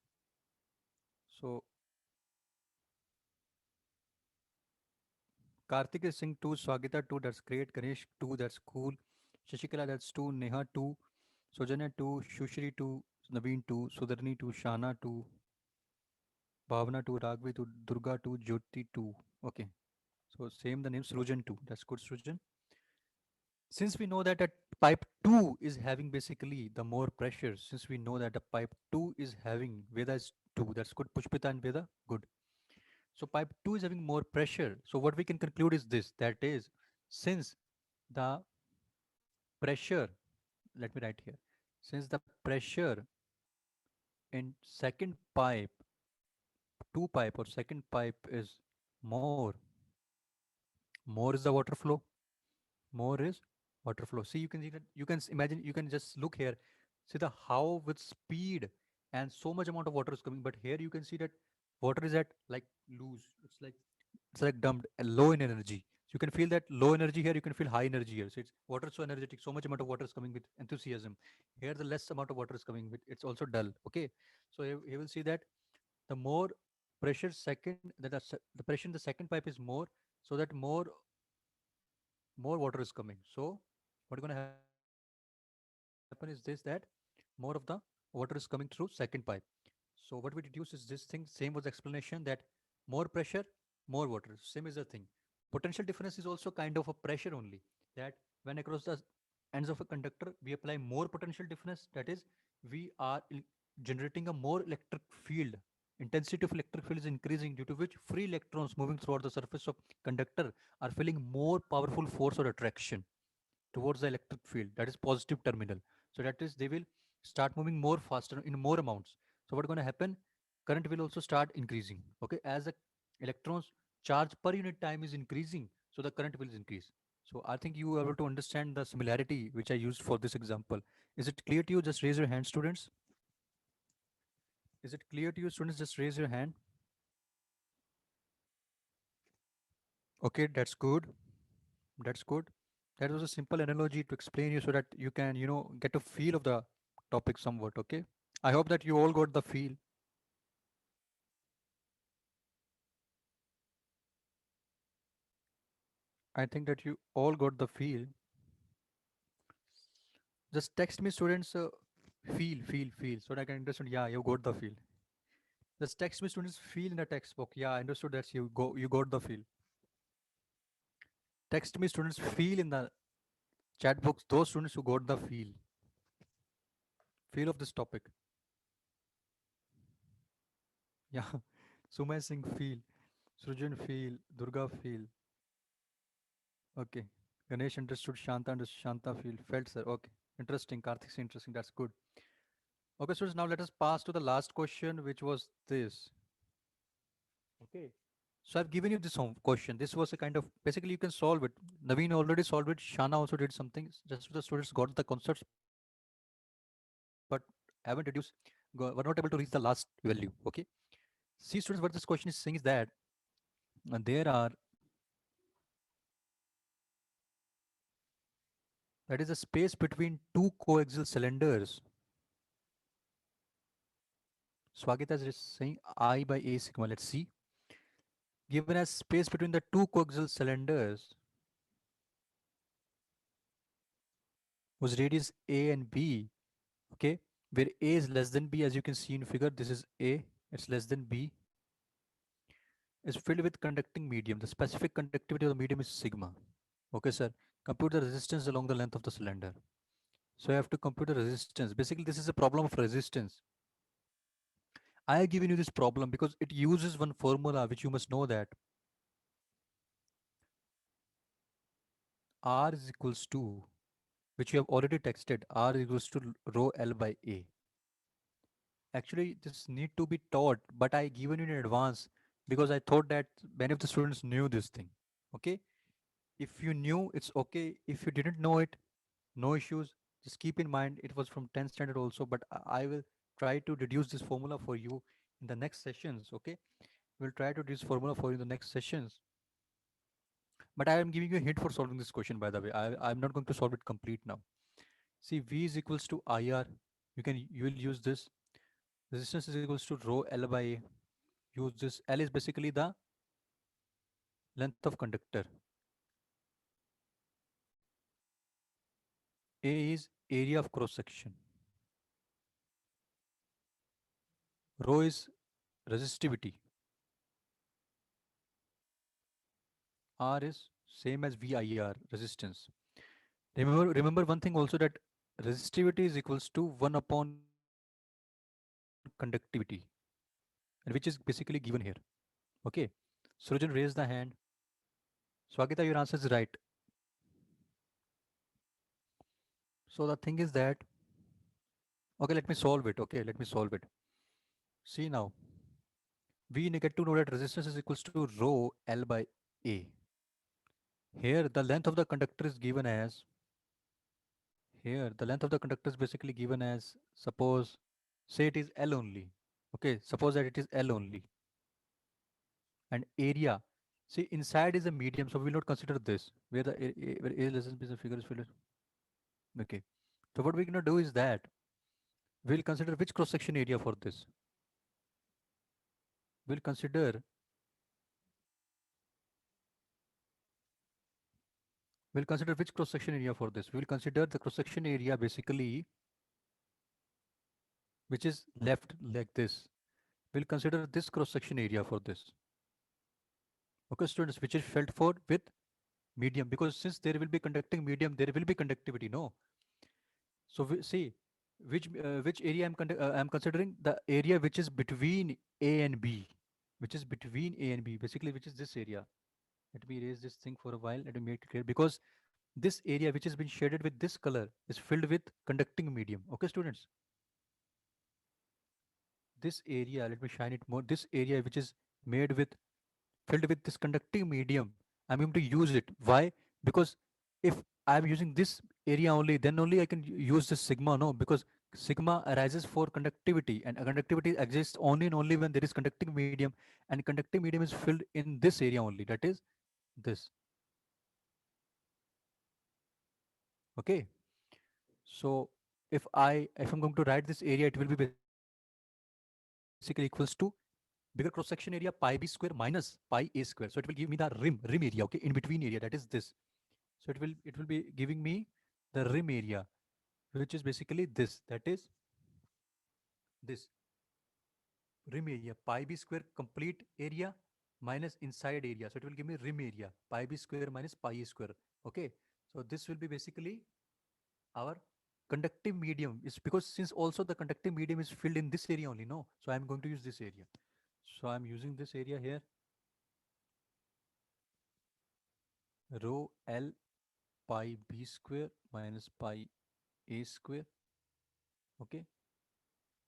So Karthik is saying 2, Swagita 2, that's great, Ganesh 2, that's cool, Shashikala that's 2, Neha 2, Sojanya 2, Shushri 2, Naveen 2, Sudarni 2, Shana 2, Bhavana 2, Ragvi 2, Durga 2, Jyoti 2. Okay. So same the name Srujan 2. That's good, Srujan. Since we know that at pipe 2 is having basically the more pressure, since we know that the pipe 2 is having Veda is 2, that's good, Pushpita and Veda, good. So pipe 2 is having more pressure. So what we can conclude is this, that is, since the pressure, let me write here, since the pressure in second pipe, 2 pipe or second pipe is more, more is the water flow, more is water flow. See, you can see that, you can imagine, you can just look here, see the how with speed and so much amount of water is coming, but here you can see that water is at like loose, it's like dumped low in energy. So you can feel that low energy here, you can feel high energy here. So it's water is so energetic, so much amount of water is coming with enthusiasm. Here the less amount of water is coming with, it's also dull. Okay, so you will see that the more pressure second, the pressure in the second pipe is more, so that more water is coming. So what's going to happen is this, that more of the water is coming through second pipe. So what we deduce is this thing, same was the explanation, that more pressure, more water. Same is the thing. Potential difference is also kind of a pressure only. That when across the ends of a conductor, we apply more potential difference. That is, we are generating a more electric field. Intensity of electric field is increasing, due to which free electrons moving throughout the surface of conductor are feeling more powerful force or attraction towards the electric field, that is positive terminal. So that is, they will start moving more faster in more amounts. So what's going to happen, current will also start increasing. Okay, as the electrons charge per unit time is increasing, so the current will increase. So I think you are able to understand the similarity which I used for this example. Is it clear to you? Just raise your hand, students. Is it clear to you, students? Just raise your hand. Okay, that's good. That's good. That was a simple analogy to explain you so that you can, get a feel of the topic somewhat. Okay. I hope that you all got the feel. I think that you all got the feel. Just text me, students, feel, so that I can understand. Yeah, you got the feel. Just text me, students, feel in the textbook. Yeah, I understood that you got the feel. Text me, students, feel in the chat box. Those students who got the feel of this topic. Yeah. Sumay Singh feel. Srujan feel. Durga feel. Okay. Ganesh understood. Shanta understood. Shanta feel. Felt, sir. Okay. Interesting. Karthik, interesting. That's good. Okay, students, now let us pass to the last question, which was this. Okay. So I've given you this question. This was a kind of, basically you can solve it. Naveen already solved it. Shana also did something. Just the students got the concepts, but haven't reduced, were not able to reach the last value. Okay. See, students, what this question is saying is that there are, that is a space between two coaxial cylinders. Swagita is saying I by A sigma. Let's see. Given as space between the two coaxial cylinders whose radius A and B, okay, where A is less than B, as you can see in figure, this is A, it's less than B, is filled with conducting medium. The specific conductivity of the medium is sigma. Okay, sir. Compute the resistance along the length of the cylinder. So I have to compute the resistance. Basically, this is a problem of resistance. I have given you this problem because it uses one formula which you must know, that R is equals to, which you have already texted, R is equals to rho L by A. Actually, this need to be taught, but I given you in advance because I thought that many of the students knew this thing. Okay, if you knew, it's okay. If you didn't know it, no issues. Just keep in mind it was from 10th standard also, but I will try to deduce this formula for you in the next sessions. Okay, we'll try to deduce formula for you in the next sessions. But I am giving you a hint for solving this question, by the way. I'm not going to solve it complete now. See, V is equals to IR. You will use this. Resistance is equals to rho L by A. Use this. L is basically the length of conductor. A is area of cross section. Rho is resistivity. R is same as VIR, resistance. Remember one thing also, that resistivity is equals to 1 upon conductivity, and which is basically given here. Okay. Surujan raised the hand. Swagita, your answer is right. So the thing is that, okay, let me solve it. Okay, let me solve it. See now, we get to know that resistance is equals to rho L by A. Here, the length of the conductor is given as, here, the length of the conductor is basically given as, suppose, say it is L only. Okay, suppose that it is L only. And area, see, inside is a medium, so we will not consider this, where the where A less than B is a figure is filled. Okay. So what we're going to do is that we'll consider which cross section area for this. We'll consider we'll consider which cross section area for this. We'll consider the cross section area basically which is left like this. We'll consider this cross section area for this. Okay, students, which is felt for with medium, because since there will be conducting medium, there will be conductivity. No, so we see which area I'm considering, the area which is between A and B, which is between A and B, basically, which is this area. Let me erase this thing for a while. Let me make it clear, because this area which has been shaded with this color is filled with conducting medium. Okay, students, this area, let me shine it more. This area which is made with filled with this conducting medium, I'm going to use it. Why? Because if I'm using this area only, then only I can use this sigma. No, because sigma arises for conductivity, and conductivity exists only and only when there is conducting medium, and conducting medium is filled in this area only. That is this. Okay. So if I'm going to write this area, it will be basically equals to bigger cross section area pi b square minus pi a square. So it will give me the rim area, okay, in between area, that is this. So it will be giving me the rim area, which is basically this, that is this rim area, pi b square complete area minus inside area. So it will give me rim area, pi b square minus pi a square. Okay. So this will be basically our conductive medium, is because since also the conductive medium is filled in this area only, no, so I'm going to use this area. So I'm using this area here, rho L pi b square minus pi a square. Okay.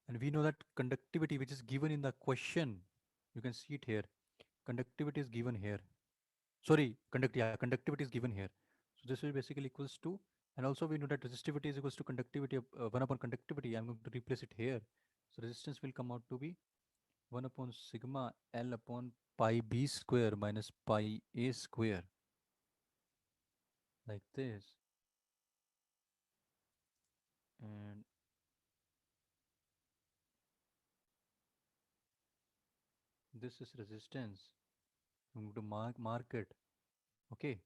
And we know that conductivity, which is given in the question, you can see it here. Conductivity is given here. Sorry, conductivity is given here. So this will basically equals to, and also we know that resistivity is equals to conductivity of 1 upon conductivity. I'm going to replace it here. So resistance will come out to be 1 upon sigma L upon pi b square minus pi a square, like this. And this is resistance. I'm going to mark it. Okay.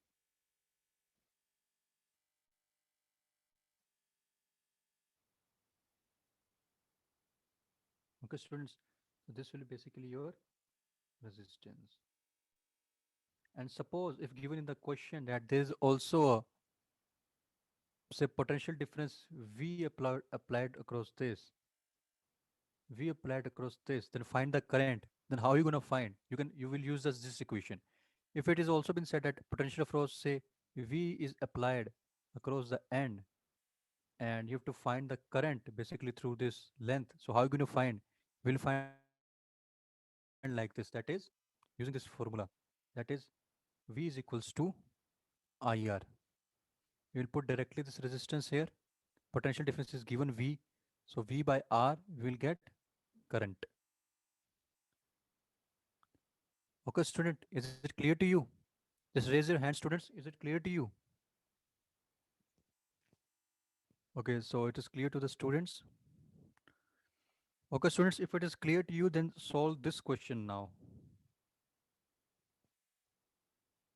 Okay, students. So this will be basically your resistance. And suppose if given in the question that there is also a say potential difference V applied across this, V applied across this, then find the current. Then how are you gonna find? You will use this equation. If it is also been said that potential across say V is applied across the end, and you have to find the current basically through this length. So how are you going to find? We'll find like this. That is using this formula. That is V is equals to IR. We will put directly this resistance here. Potential difference is given V. So V by R, we will get current. Okay, student, is it clear to you? Just raise your hand, students. Is it clear to you? Okay, so it is clear to the students. Okay, students, if it is clear to you, then solve this question now.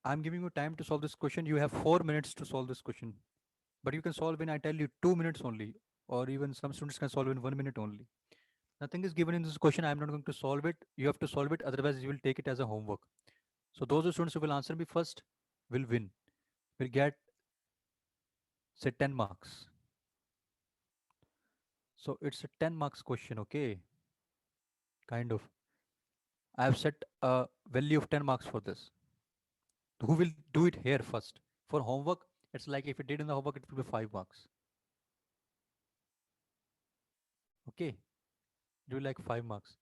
I'm giving you time to solve this question. You have 4 minutes to solve this question. But you can solve in, I tell you, 2 minutes only. Or even some students can solve in 1 minute only. Nothing is given in this question. I'm not going to solve it. You have to solve it. Otherwise, you will take it as a homework. So those students who will answer me first will win. Will get, say, 10 marks. So it's a 10 marks question, okay? Kind of. I have set a value of 10 marks for this. Who will do it here first? For homework, it's like if it did in the homework, it will be 5 marks. Okay? Do like 5 marks.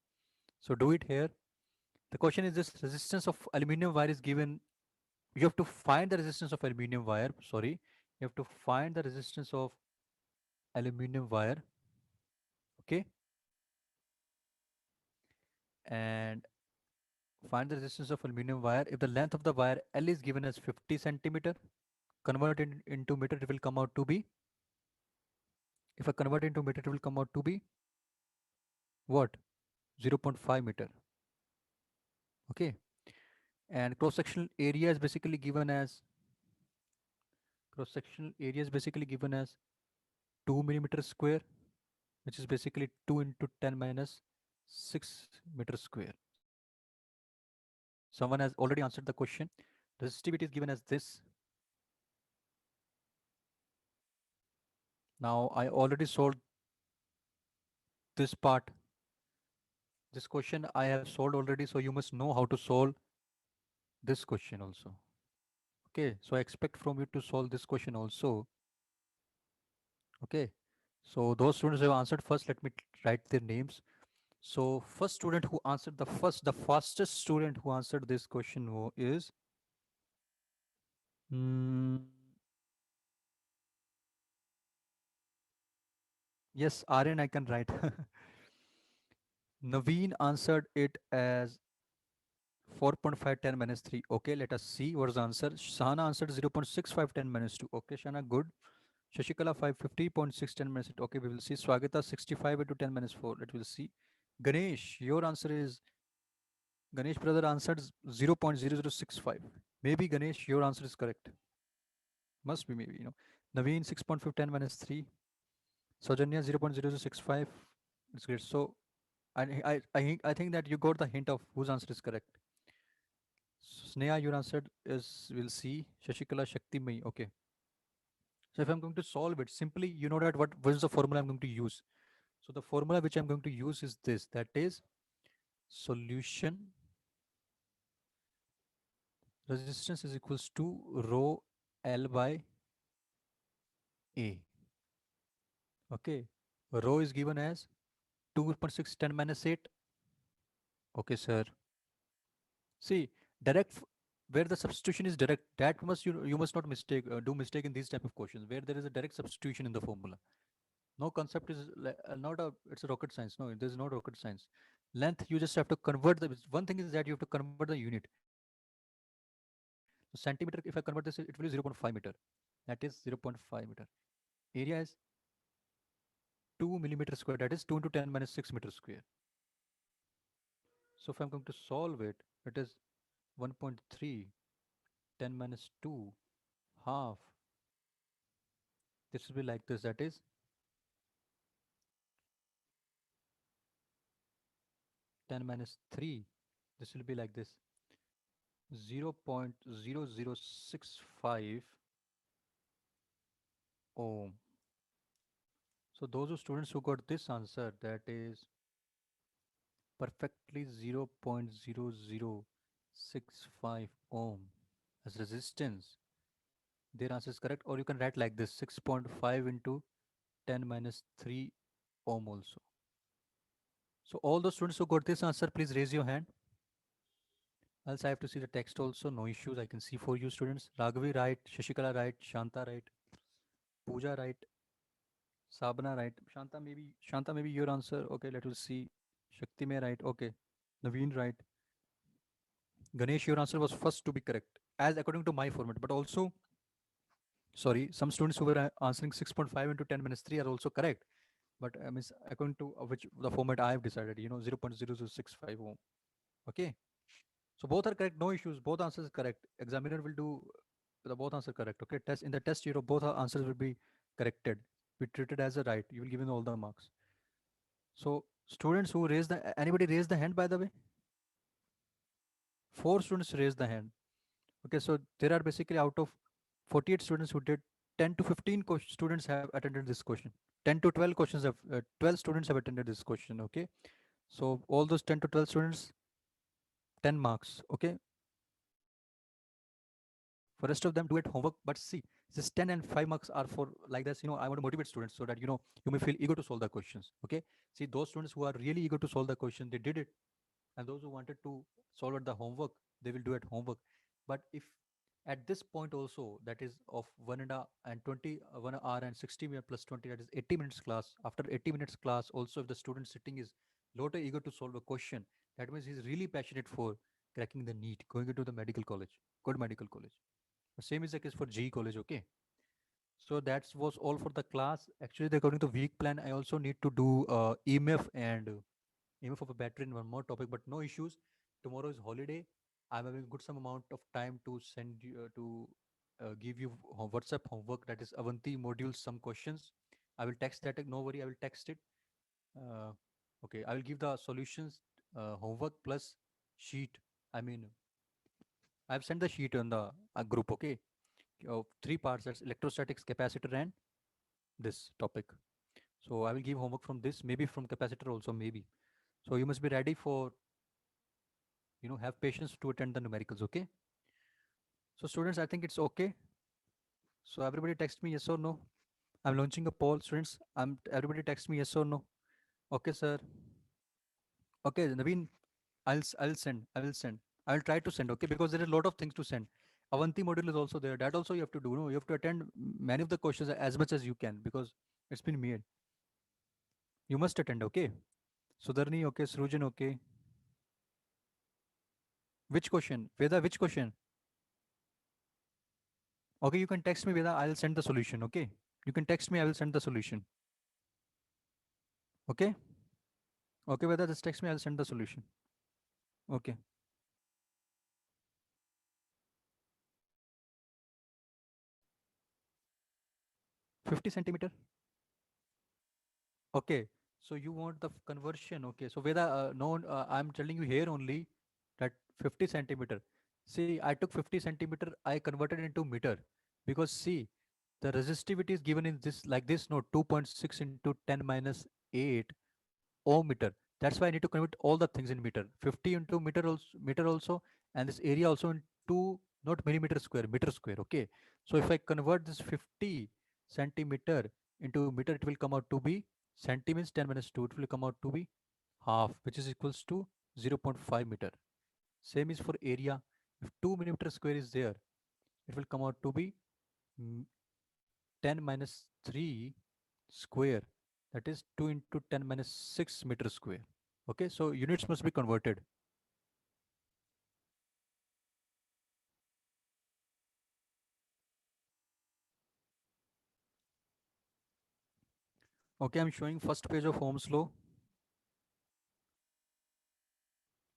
So do it here. The question is this resistance of aluminum wire is given. You have to find the resistance of aluminum wire. Sorry. You have to find the resistance of aluminum wire. Okay. And find the resistance of aluminum wire. If the length of the wire L is given as 50 centimeter, convert it into meter, it will come out to be. If I convert into meter, it will come out to be what? 0.5 meter. Okay. And cross-sectional area is basically given as cross-sectional area is basically given as 2 millimeter square, which is basically 2 into 10 minus 6 meter square. Someone has already answered the question. Resistivity is given as this. Now I already solved this part. This question I have solved already, so you must know how to solve this question also. Okay, so I expect from you to solve this question also. Okay, so those students who have answered first, let me write their names. So first student who answered the fastest student who answered this question is, mm, yes, Aryan, I can write. Naveen answered it as 4.510 minus 3. Okay, let us see what's the answer. Shana answered 0.6510 minus 2. Okay, Shana, good. Shashikala 550.610 minus 8. Okay, we will see. Swagata 65 into 10 minus 4. Let will see. Ganesh, your answer is, Ganesh brother answered 0.0065. Maybe Ganesh, your answer is correct. Must be maybe, Naveen 6.510 minus 3. Saujanya 0.0065. It's great. So I think that you got the hint of whose answer is correct. Sneha, your answer is, we'll see. Shashikala Shakti. Okay. So if I'm going to solve it, simply you know that what is the formula I'm going to use. So the formula which I'm going to use is this. That is solution resistance is equals to rho L by A. Okay. Rho is given as 2.6 10 minus 8. Okay, sir. See, direct where the substitution is direct, that must you must not mistake do mistake in these type of questions where there is a direct substitution in the formula. No concept is not a it's a rocket science. No, there's no rocket science. Length you just have to convert the one thing is that you have to convert the unit. So centimeter if I convert this it will be 0.5 meter. That is 0.5 meter. Area is 2 millimeter square. That is 2 into 10 minus 6 meter square. So if I'm going to solve it, it is 1.3 10 minus 2 half. This will be like this. That is 10 minus 3. This will be like this 0.0065 ohm. So those who students who got this answer, that is perfectly 0.0065 ohm as resistance, their answer is correct. Or you can write like this 6.5 into 10 minus 3 ohm also. So all those students who got this answer, please raise your hand. Else I have to see the text also. No issues. I can see for you students. Raghavi right, Shashikala right, Shanta right, Pooja right, Sabna right. Shanta maybe your answer. Okay, let us see. Shakti may right. Okay. Naveen right. Ganesh, your answer was first to be correct, as according to my format. But also, sorry, some students who were answering 6.5 into 10 minus 3 are also correct. But means according to which the format I have decided, 0.0065 ohm. Okay. So both are correct, no issues. Both answers are correct. Examiner will do the both answer correct. Okay. Test in the test, both answers will be corrected. Be treated as a right. You will given all the marks. So students who raise the anybody raise the hand by the way? Four students raised the hand. Okay, so there are basically out of 48 students who did 10 to 15 students have attended this question. 10 to 12 questions have 12 students have attended this question. Okay, so all those 10 to 12 students 10 marks. Okay, for rest of them do it homework, but see this 10 and 5 marks are for like this. I want to motivate students so that you may feel eager to solve the questions. Okay, see those students who are really eager to solve the question, they did it, and those who wanted to solve at the homework, they will do at homework. But if at this point also, that is of 1 hour and 60 minutes plus 20, that is 80 minutes class, after 80 minutes class also, if the student sitting is lot eager to solve a question, that means he's really passionate for cracking the NEET, going into the medical college, good medical college. The same is the case for GE college. Okay, so that was all for the class. Actually, according to week plan, I also need to do EMF and EMF of a battery in one more topic, but no issues. Tomorrow is holiday. I'm having good some amount of time to send you to give you WhatsApp homework, that is Avanti modules some questions. I will text that. No worry, I will text it. Uh, okay, I will give the solutions homework plus sheet. I mean, I've sent the sheet on the group. Okay, three parts. That's electrostatics, capacitor, and this topic. So I will give homework from this, maybe from capacitor also, maybe. So you must be ready for have patience to attend the numericals. Okay, so students, I think it's okay. So everybody text me yes or no. I'm launching a poll, students. Everybody text me yes or no. Okay, sir. Okay, Naveen, I'll send. I will send. I will try to send. Okay, because there is a lot of things to send. Avanti module is also there. That also you have to do. No, you have to attend many of the questions as much as you can because it's been made. You must attend. Okay. Sudarni. Okay. Srujan. Okay. Which question? Veda. Which question? Okay, you can text me, Veda. I'll send the solution. Okay. You can text me. I will send the solution. Okay. Okay, Veda. Just text me. I'll send the solution. Okay. 50 centimeter. Okay. So you want the conversion. Okay. So Veda, no, I'm telling you here only that 50 centimeter. See, I took 50 centimeter. I converted into meter because see, the resistivity is given in this like this. No, 2.6 into 10 minus 8 ohm meter. That's why I need to convert all the things in meter. 50 into meter also, and this area also into not millimeter square, meter square. Okay. So if I convert this 50 centimeter into meter, it will come out to be centi means 10 minus 2. It will come out to be half, which is equals to 0.5 meter. Same is for area. If 2 millimeter square is there, it will come out to be mm, 10 minus 3 square, that is 2 into 10 minus 6 meter square. Okay, so units must be converted. Okay, I'm showing first page of Ohm's law.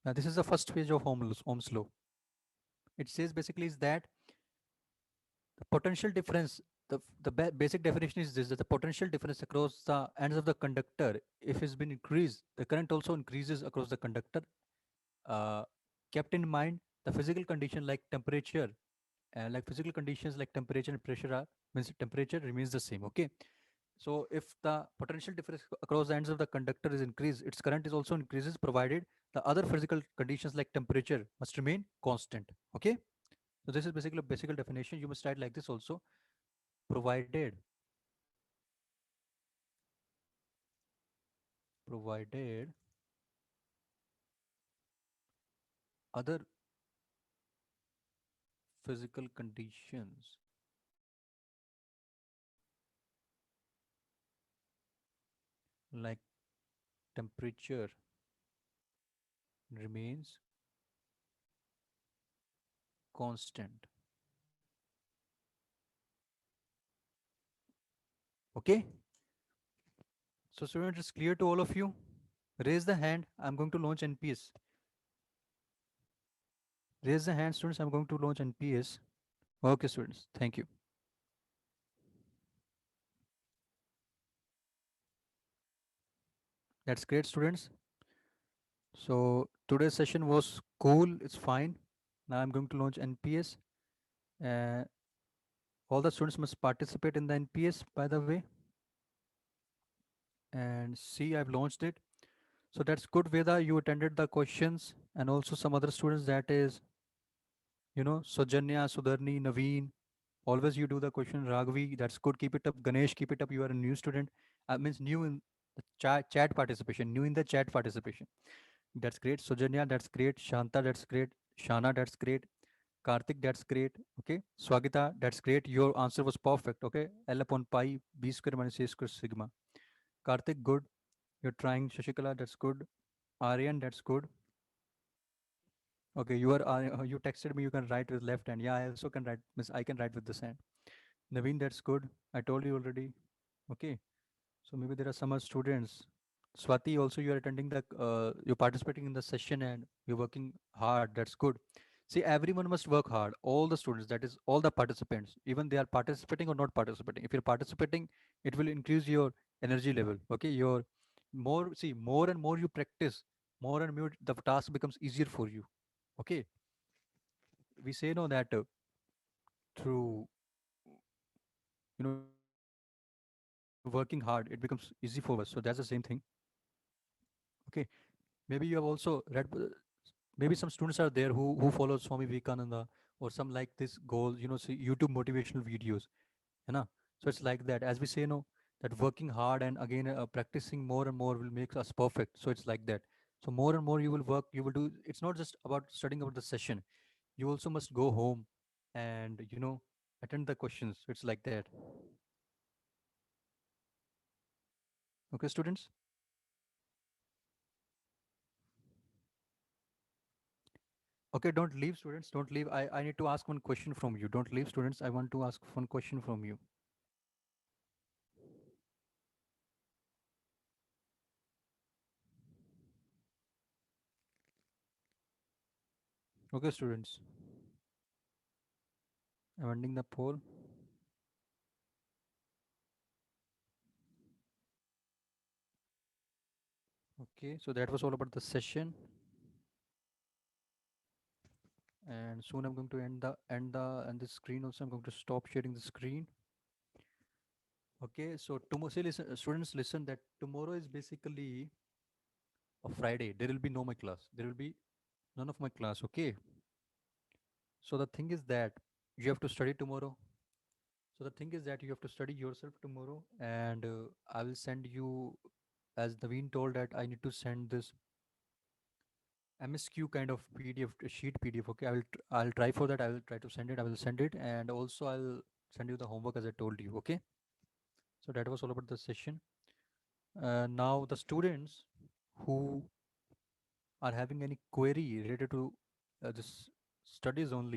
Now this is the first page of Ohm's law. It says basically is that the potential difference, the basic definition is this, that the potential difference across the ends of the conductor, if it's been increased, the current also increases across the conductor, uh, kept in mind the physical condition like temperature, like physical conditions like temperature and pressure are, means temperature remains the same. Okay, so if the potential difference across the ends of the conductor is increased, its current is also increases, provided the other physical conditions like temperature must remain constant. Okay, so this is basically a basic definition. You must write like this also: provided provided other physical conditions like temperature remains constant. Okay, so students, it's clear to all of you. Raise the hand. I'm going to launch NPS. Raise the hand, students. I'm going to launch NPS. Okay, students. Thank you. That's great, students. So today's session was cool. It's fine. Now I'm going to launch NPS. Uh, all the students must participate in the NPS, by the way. And see, I've launched it. So that's good, Veda. You attended the questions, and also some other students, that is, Sojanya, Sudarni, Naveen. Always you do the question, Raghavi. That's good. Keep it up. Ganesh, keep it up. You are a new student. Means new in the chat participation. New in the chat participation. That's great. Sojanya, that's great. Shanta, that's great. Shana, that's great. Karthik, that's great. Okay. Swagita, that's great. Your answer was perfect. Okay. L upon pi, b square minus a square sigma. Karthik, good. You're trying. Shashikala, that's good. Aryan, that's good. Okay, you texted me. You can write with left hand. Yeah, I also can write. Miss, I can write with this hand. Naveen, that's good. I told you already. Okay, so maybe there are some other students. Swati, also you are attending you're participating in the session and you're working hard. That's good. See, everyone must work hard. All the students, that is, all the participants, even they are participating or not participating. If you're participating, it will increase your energy level. Okay, more and more you practice, more and more the task becomes easier for you. Okay, we say no that through working hard it becomes easy for us. So that's the same thing. Okay, maybe you have also read. Maybe some students are there who follow Swami Vivekananda or some like this goal. See YouTube motivational videos. You know, so it's like that. As we say, no, that working hard and again practicing more and more will make us perfect. So it's like that. So more and more you will work. You will do. It's not just about studying about the session. You also must go home and attend the questions. It's like that. Okay, students. Okay, don't leave, students. Don't leave. I need to ask one question from you. Don't leave, students. I want to ask one question from you. Okay, students. I'm ending the poll. Okay, so that was all about the session. And soon I'm going to end the screen also. I'm going to stop sharing the screen. Okay, so tomorrow, say listen, students, listen that tomorrow is basically of Friday, there will be no my class. There will be none of my class. Okay. So the thing is that you have to study tomorrow. So the thing is that you have to study yourself tomorrow, and I will send you, as Naveen told, that I need to send this MSQ kind of PDF sheet PDF. Okay, I'll try for that. I will try to send it. I will send it, and also I'll send you the homework as I told you. Okay. So that was all about the session. Now the students who are having any query related to this studies only.